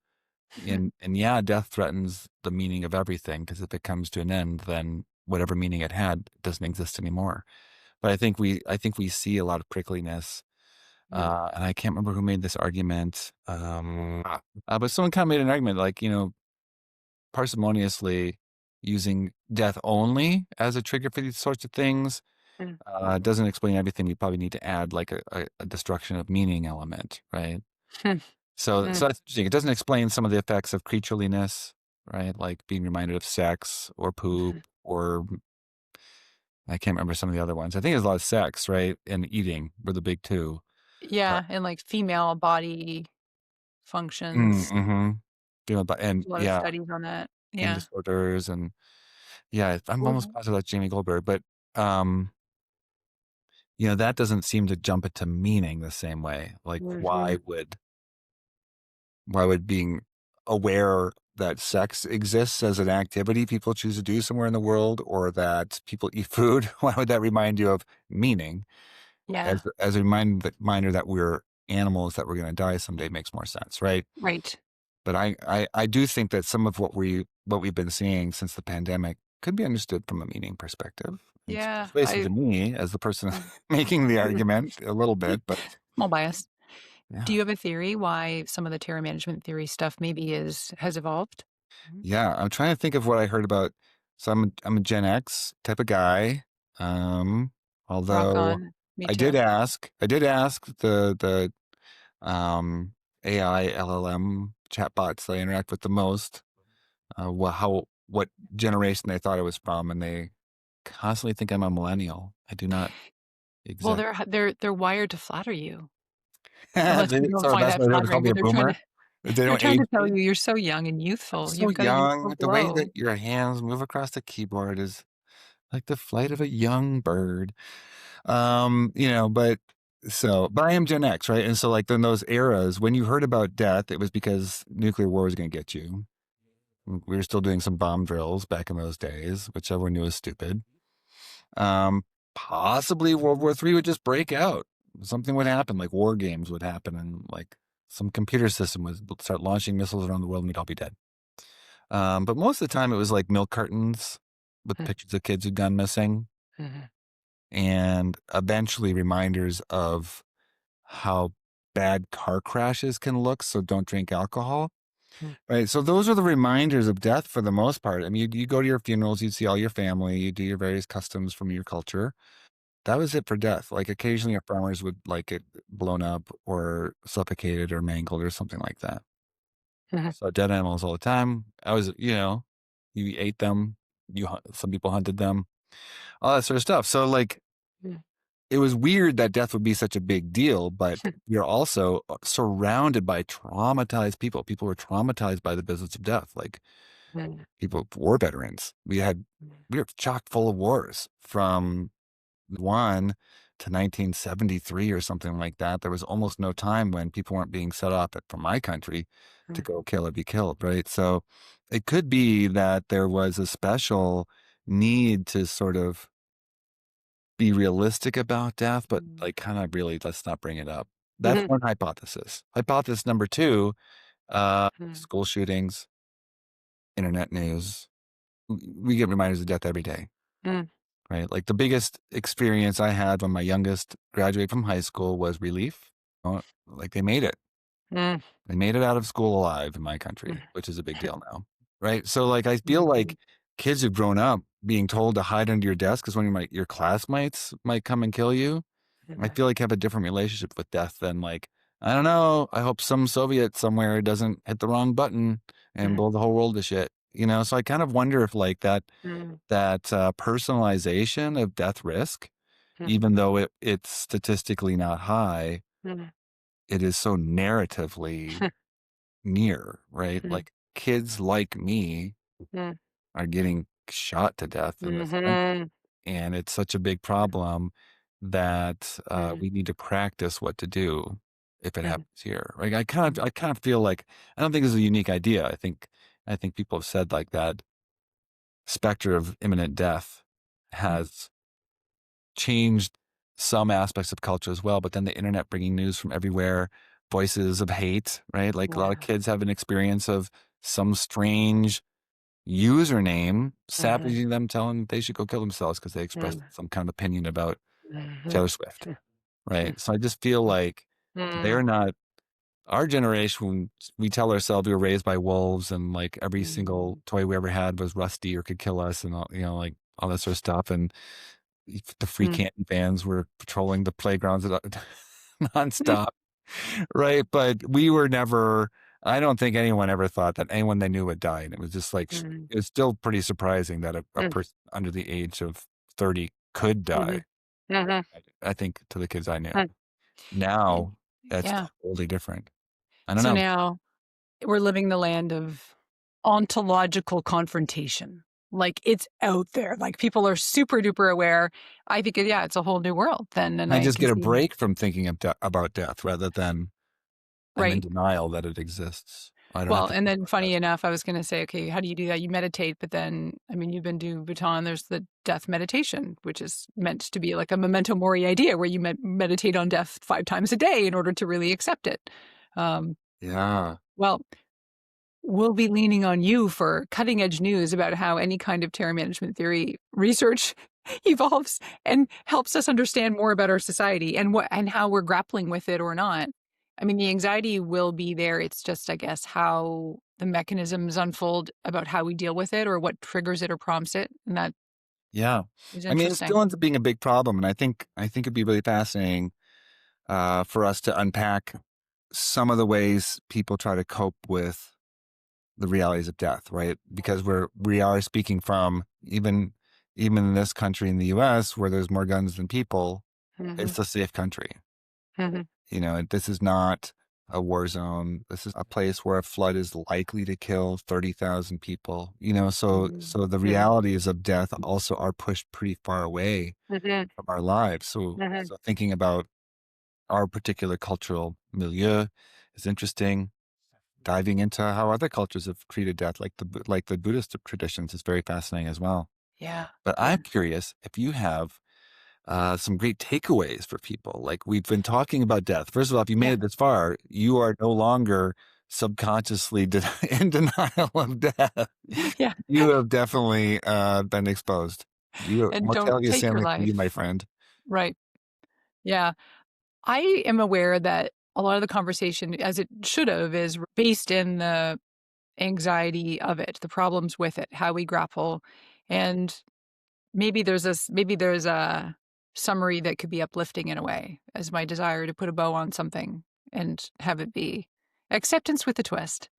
And yeah, death threatens the meaning of everything, because if it comes to an end, then whatever meaning it had doesn't exist anymore. But I think we see a lot of prickliness. And I can't remember who made this argument. But someone kind of made an argument like, parsimoniously using death only as a trigger for these sorts of things doesn't explain everything. You probably need to add like a destruction of meaning element, right? So that's interesting. It doesn't explain some of the effects of creatureliness, right? Like being reminded of sex or poop, or I can't remember some of the other ones. I think there's a lot of sex, right? And eating were the big two. Yeah, and like female body functions. Mm-hmm. And A lot of studies on that. and Yeah. disorders, and yeah, I'm almost positive that's Jamie Goldberg, but that doesn't seem to jump it to meaning the same way. Like, why would being aware that sex exists as an activity people choose to do somewhere in the world, or that people eat food, why would that remind you of meaning? Yeah. As a reminder that we're animals that were going to die someday makes more sense, right? Right. But I do think that some of what we've been seeing since the pandemic could be understood from a meaning perspective. It's Yeah. persuasive to me as the person making the argument a little bit, but I'm all biased. Do yeah. you have a theory why some of the terror management theory stuff maybe has evolved? Yeah, I'm trying to think of what I heard about. So I'm a Gen X type of guy. Um, Rock although on. Me I too. did ask the AI LLM chatbots that I interact with the most, what generation they thought I was from, and they constantly think I'm a millennial. I do not Well, exact. they're wired to flatter you. Unless you don't So find that's that why they call flattering, me but a boomer. They they're don't trying age to tell me. you you're so young and I'm youthful. so You've got a youthful young. The way that glow. your hands move across the keyboard is like the flight of a young bird. But but I am Gen X, right? And so like in those eras, when you heard about death, it was because nuclear war was going to get you. We were still doing some bomb drills back in those days, which everyone knew was stupid. Um, Possibly World War III would just break out. Something would happen, like war games would happen, and like some computer system would start launching missiles around the world, and we'd all be dead. But most of the time, it was like milk cartons with pictures of kids who'd gone missing, Mhm. and eventually reminders of how bad car crashes can look. So don't drink alcohol. Mhm. Right. So those are the reminders of death for the most part. I mean, you go to your funerals, you see all your family, you do your various customs from your culture. That was it for death. Like occasionally our farmers would like it blown up or suffocated or mangled or something like that. Mhm. So dead animals all the time. You ate them. Some people hunted them, all that sort of stuff. So like Mhm. it was weird that death would be such a big deal, but you're also surrounded by traumatized people. People were traumatized by the business of death. Like Mhm. people, war veterans. We were chock full of wars from one to 1973 or something like that. There was almost no time when people weren't being set up from my country to go kill or be killed, right? So it could be that there was a special need to sort of be realistic about death, but like kind of really let's not bring it up. That's Mhm. one hypothesis. Hypothesis number two, school shootings, internet news. We get reminders of death every day, Mhm. right? Like the biggest experience I had when my youngest graduated from high school was relief. Like they made it. Mhm. They made it out of school alive in my country, which is a big deal now, right? So like I feel like kids who've grown up being told to hide under your desk because your classmates might come and kill you. I feel like have a different relationship with death than like, I don't know. I hope some Soviet somewhere doesn't hit the wrong button and blow the whole world to shit. So I kind of wonder if like Mhm. that personalization of death risk, Mhm. even though it's statistically not high, Mhm. it is so narratively near, right? Mhm. Like kids like me Mhm. are getting shot to death in this country. Mhm. And it's such a big problem that Mhm. we need to practice what to do if it Mhm. happens here. Right? I kind of feel like I don't think this is a unique idea. I think people have said like that specter of imminent death has changed some aspects of culture as well. But then the internet bringing news from everywhere, voices of hate, right? Like a lot of Yeah. kids have an experience of some strange username Mhm. savaging them, telling them they should go kill themselves because they expressed Mhm. some kind of opinion about Mhm. Taylor Swift, right? So I just feel like they're Mhm. not our generation. We tell ourselves we were raised by wolves, and like every single Mhm. toy we ever had was rusty or could kill us, and all, like all that sort of stuff. And the free Mhm. candy fans were patrolling the playgrounds nonstop, right? But we were never. I don't think anyone ever thought that anyone they knew would die, and it was just like Mhm. it's still pretty surprising that a Mhm. person under the age of 30 could die. Mhm. Mhm. I think to the kids I knew. Mhm. Now that's Yeah. totally different. I don't So know. now we're living the land of ontological confrontation. Like it's out there. Like people are super duper aware. I think, yeah, it's a whole new world then. And I I just can get a see, break from thinking about death rather than I'm in right. denial that it exists. I don't have Well, to and think then about funny that. enough, I was going to say, okay, how do you do that? You meditate, but then, I mean, you've been doing Bhutan. There's the death meditation, which is meant to be like a memento mori idea where you meditate on death 5 times a day in order to really accept it. Um, Yeah. well, we'll be leaning on you for cutting edge news about how any kind of terror management theory research evolves and helps us understand more about our society and how we're grappling with it or not. I mean, the anxiety will be there. It's just, I guess, how the mechanisms unfold about how we deal with it or what triggers it or prompts it. And that Yeah. is I mean, it interesting. still ends up being a big problem. And I think it'd be really fascinating for us to unpack some of the ways people try to cope with the realities of death, right? Because we are speaking from even in this country in the US where there's more guns than people, Mm-hmm. it's a safe country. Mm-hmm. You know, this is not a war zone. This is a place where a flood is likely to kill 30,000 people. You know, so the realities of death also are pushed pretty far away Mm-hmm. from our lives. So thinking about our particular cultural milieu is interesting. Diving into how other cultures have treated death, like the Buddhist traditions, is very fascinating as well. Yeah. But Yeah. I'm curious if you have some great takeaways for people. Like we've been talking about death. First of all, if you made it this far, you are no longer subconsciously in denial of death. Yeah. You have definitely been exposed. And don't Mortality is take your sailing for you, my life. friend. Right. Yeah. I am aware that a lot of the conversation, as it should have, is based in the anxiety of it, the problems with it, how we grapple, and maybe there's a summary that could be uplifting in a way, as my desire to put a bow on something and have it be acceptance with a twist.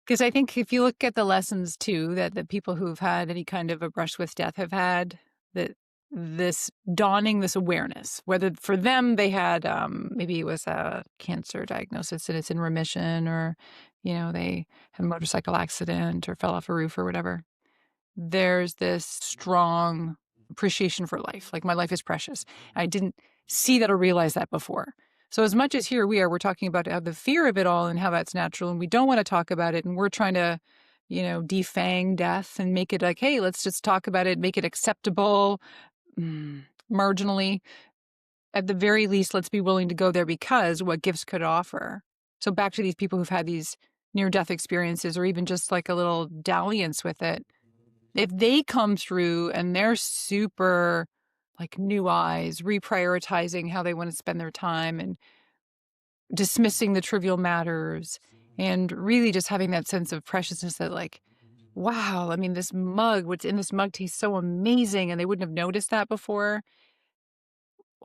Because I think if you look at the lessons too that the people who've had any kind of a brush with death have had, that this dawning, this awareness, whether for them they had maybe it was a cancer diagnosis and it's in remission, or they had a motorcycle accident or fell off a roof or whatever. There's this strong appreciation for life. Like my life is precious. I didn't see that or realize that before. So as much as here we're talking about how the fear of it all and how that's natural, and we don't want to talk about it, and we're trying to, defang death and make it like, hey, let's just talk about it, make it acceptable, marginally. At the very least, let's be willing to go there because what gifts could offer. So back to these people who've had these near-death experiences, or even just like a little dalliance with it. If they come through and they're super like new eyes, reprioritizing how they want to spend their time and dismissing the trivial matters and really just having that sense of preciousness that like, wow, I mean, what's in this mug tastes so amazing. And they wouldn't have noticed that before.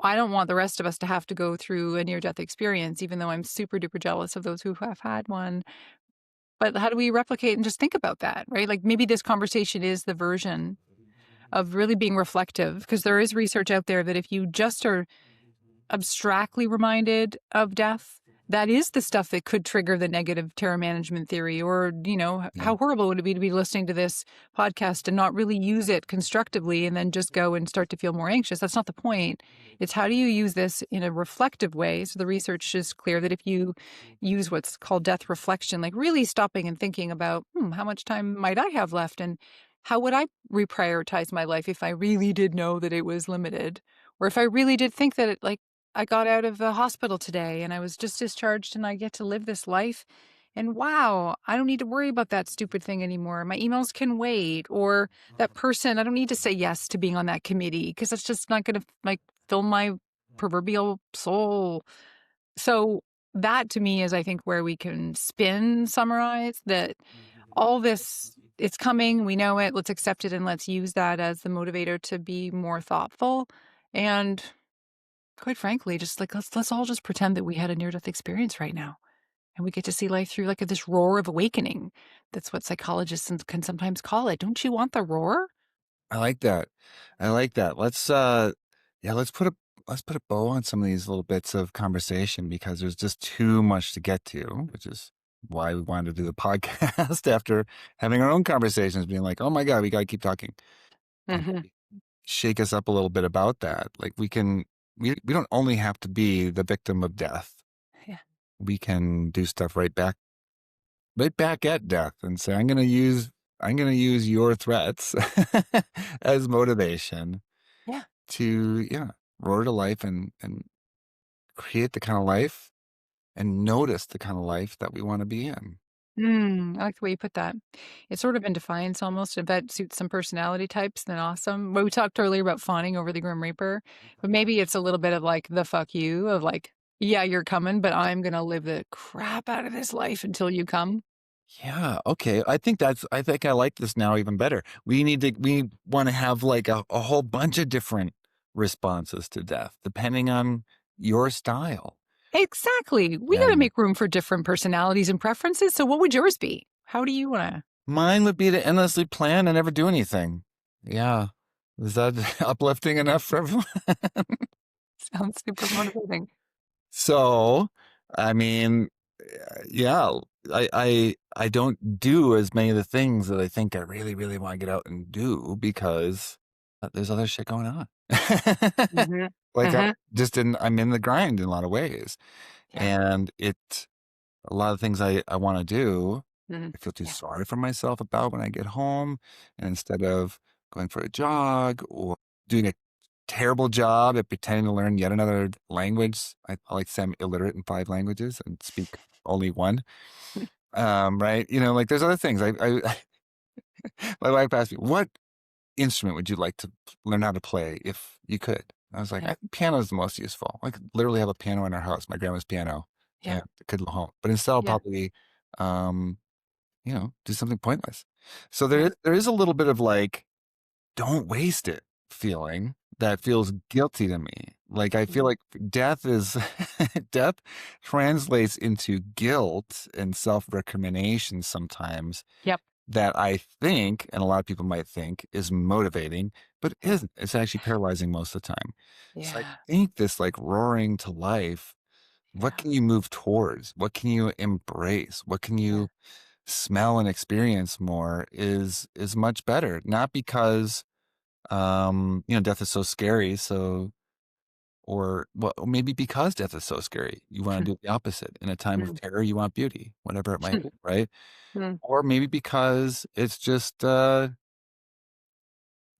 I don't want the rest of us to have to go through a near-death experience, even though I'm super duper jealous of those who have had one. But how do we replicate and just think about that, right? Like maybe this conversation is the version of really being reflective, because there is research out there that if you just are abstractly reminded of death, that is the stuff that could trigger the negative terror management theory. Or, Yeah. how horrible would it be to be listening to this podcast and not really use it constructively and then just go and start to feel more anxious? That's not the point. It's how do you use this in a reflective way? So the research is clear that if you use what's called death reflection, like really stopping and thinking about, how much time might I have left? And how would I reprioritize my life if I really did know that it was limited? Or if I really did think that I got out of the hospital today and I was just discharged and I get to live this life. And wow, I don't need to worry about that stupid thing anymore. My emails can wait. Or that person, I don't need to say yes to being on that committee because that's just not going to fill my proverbial soul. So that to me is, I think, where we can summarize that all this, it's coming, we know it, let's accept it, and let's use that as the motivator to be more thoughtful. And quite frankly, just like let's all just pretend that we had a near-death experience right now, and we get to see life through like this roar of awakening. That's what psychologists can sometimes call it. Don't you want the roar? I like that. I like that. Yeah, let's put a bow on some of these little bits of conversation because there's just too much to get to, which is why we wanted to do the podcast after having our own conversations, being like, oh my God, we got to keep talking. And Mm-hmm. shake us up a little bit about that. Like we don't only have to be the victim of death. Yeah. We can do stuff right back right back at death and say, I'm gonna use your threats as motivation Yeah. to, roar to life and create the kind of life and notice the kind of life that we want to be in. I like the way you put that. It's sort of in defiance almost. If that suits some personality types, then awesome. But we talked earlier about fawning over the Grim Reaper, but maybe it's a little bit of like the fuck you of like, yeah, you're coming, but I'm gonna live the crap out of this life until you come. Yeah. Okay. I think I like this now even better. We want to have like a whole bunch of different responses to death, depending on your style. Exactly. We got to And make room for different personalities and preferences. So, what would yours be? How do you want to? mine would be to endlessly plan and never do anything. Yeah. Is that uplifting enough for everyone? Sounds super motivating. So, I mean, yeah, I don't do as many of the things that I think I really, really want to get out and do because there's other shit going on. Hmm. Like Hmm. I'm in the grind in a lot of ways. Yeah. And a lot of things I want to do, Hmm. I feel too Yeah. sorry for myself about when I get home. And instead of going for a jog or doing a terrible job at pretending to learn yet another language, I like to say I'm illiterate in 5 languages and speak only one. Right? Like there's other things. My wife asked me, what instrument would you like to learn how to play if you could? I was like, Yeah. I think piano is the most useful. I could literally have a piano in our house, my grandma's piano, Yeah. and I could go home. But instead, I'll Yeah. probably, um, do something pointless. So Yeah. there is a little bit of like, don't waste it feeling that feels guilty to me. Like I feel Mhm. like death is death translates into guilt and self-recrimination sometimes Yep. that I think, and a lot of people might think, is motivating, but it Yeah. isn't. It's actually paralyzing most of the time. So I Yeah. think this like roaring to life, what Yeah. can you move towards? What can you embrace? What can Yeah. you smell and experience more is much better. Not because death is so scary, or well, maybe because death is so scary, you want to do the opposite. In a time of Mm. terror, you want beauty, whatever it might be, right? Mm. Or maybe because it's just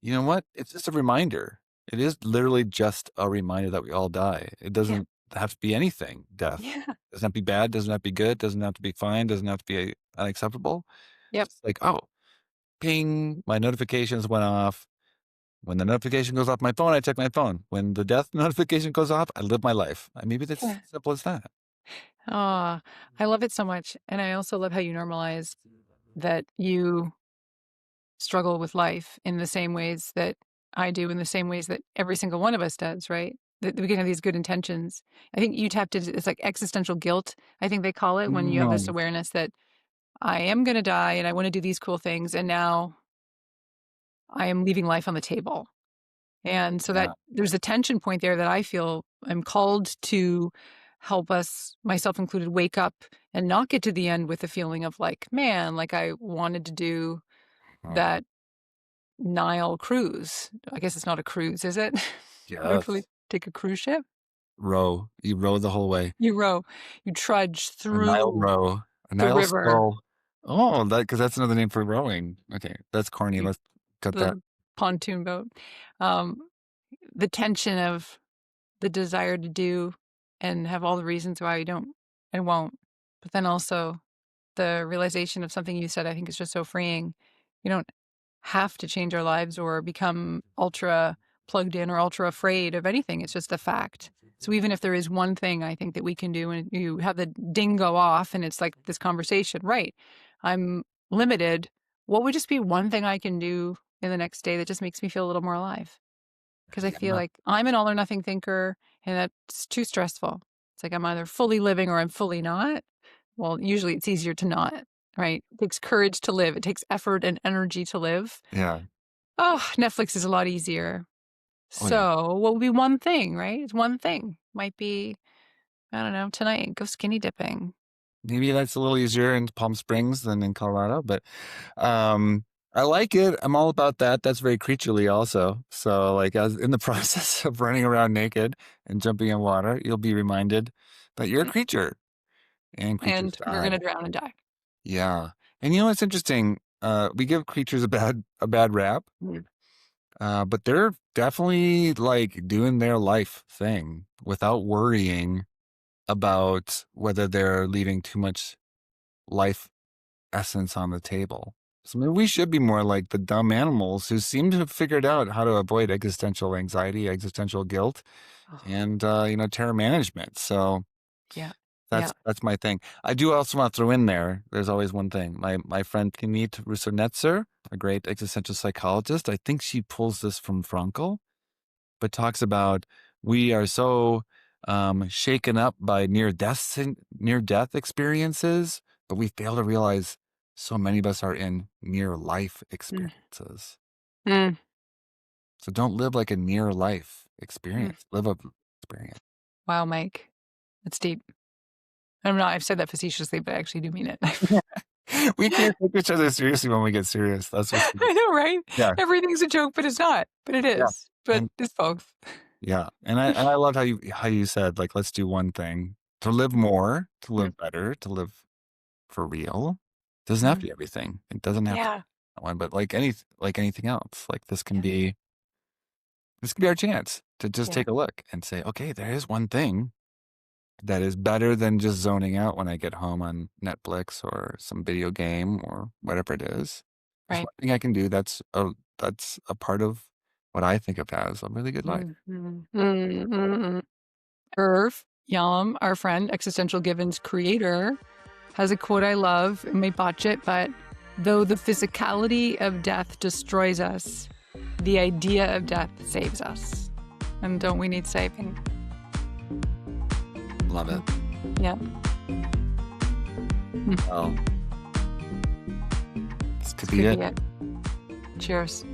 you know what? It's just a reminder. It is literally just a reminder that we all die. It Yeah. doesn't have to be anything, death. Yeah. Doesn't have to be bad, doesn't have to be good, doesn't have to be fine, doesn't have to be unacceptable. Yep. Just like, oh, ping, my notifications went off. When the notification goes off my phone, I check my phone. When the death notification goes off, I live my life. Maybe that's Yeah. as simple as that. Oh, I love it so much. And I also love how you normalize that you struggle with life in the same ways that I do, in the same ways that every single one of us does, right? That we can have these good intentions. I think you tapped into it's like existential guilt, I think they call it, when you have this No. awareness that I am going to die and I want to do these cool things. And now I am leaving life on the table. And so that Yeah. there's a tension point there that I feel I'm called to help us, myself included, wake up and not get to the end with a feeling of like, man, like I wanted to do Oh, that Nile cruise. I guess it's not a cruise, is it? You don't really yes. take a cruise ship. Row. You row the whole way. You row, you trudge A Nile through row. A the Nile river, stroll. Oh, because that's another name for rowing. Okay, that's corny. the, Let's cut that. the pontoon boat. Um, the tension of the desire to do and have all the reasons why you don't and won't. But then also the realization of something you said, I think is just so freeing. You don't have to change our lives or become ultra plugged in or ultra afraid of anything. It's just a fact. So even if there is one thing I think that we can do and you have the ding go off and it's like this conversation, right? I'm limited. What would just be one thing I can do in the next day that just makes me feel a little more alive? Because I feel Yeah. like I'm an all or nothing thinker and that's too stressful. It's like I'm either fully living or I'm fully not. Well, usually it's easier to not, right? It takes courage to live. It takes effort and energy to live. Yeah. Oh, Netflix is a lot easier. Oh yeah. So what would be one thing, right? It's one thing. Might be, I don't know, tonight, go skinny dipping. Maybe that's a little easier in Palm Springs than in Colorado, but um I like it. I'm all about that. That's very creaturely also. So like as in the process of running around naked and jumping in water, you'll be reminded that you're a creature and creatures And we're going die. to drown and die. Yeah. And you know what's interesting? We give creatures a bad rap, but they're definitely like doing their life thing without worrying about whether they're leaving too much life essence on the table. So maybe we should be more like the dumb animals who seem to have figured out how to avoid existential anxiety, existential guilt, and terror management. So Yeah. that's my thing. I do also want to throw in there. There's always one thing. My friend Tinit Rusonetzer, a great existential psychologist, I think she pulls this from Frankl, but talks about we are so shaken up by near death experiences, but we fail to realize so many of us are in near life experiences. Mm. So don't live like a near life experience. Live a experience. Wow, Mike. That's deep. I'm not, I've said that facetiously, but I actually do mean it. We can't take each other seriously when we get serious. That's what's I know, right? Yeah. Everything's a joke, but it's not. But it is. Yeah. But And it's both. yeah. And I love how you said, like, let's do one thing. To live more, to live better, to live for real. Doesn't have to be everything. It doesn't have to be that one, but like anything else. Like this can be our chance to just take a look and say, okay, there is one thing that is better than just zoning out when I get home on Netflix or some video game or whatever it is. There's Right. one thing I can do that's a part of what I think of as a really good life. Irv Yalom, our friend, Existential Given's creator, has a quote I love. I may botch it, but though the physicality of death destroys us, the idea of death saves us. And don't we need saving? Love it. Yeah. Well, this could be it. Cheers.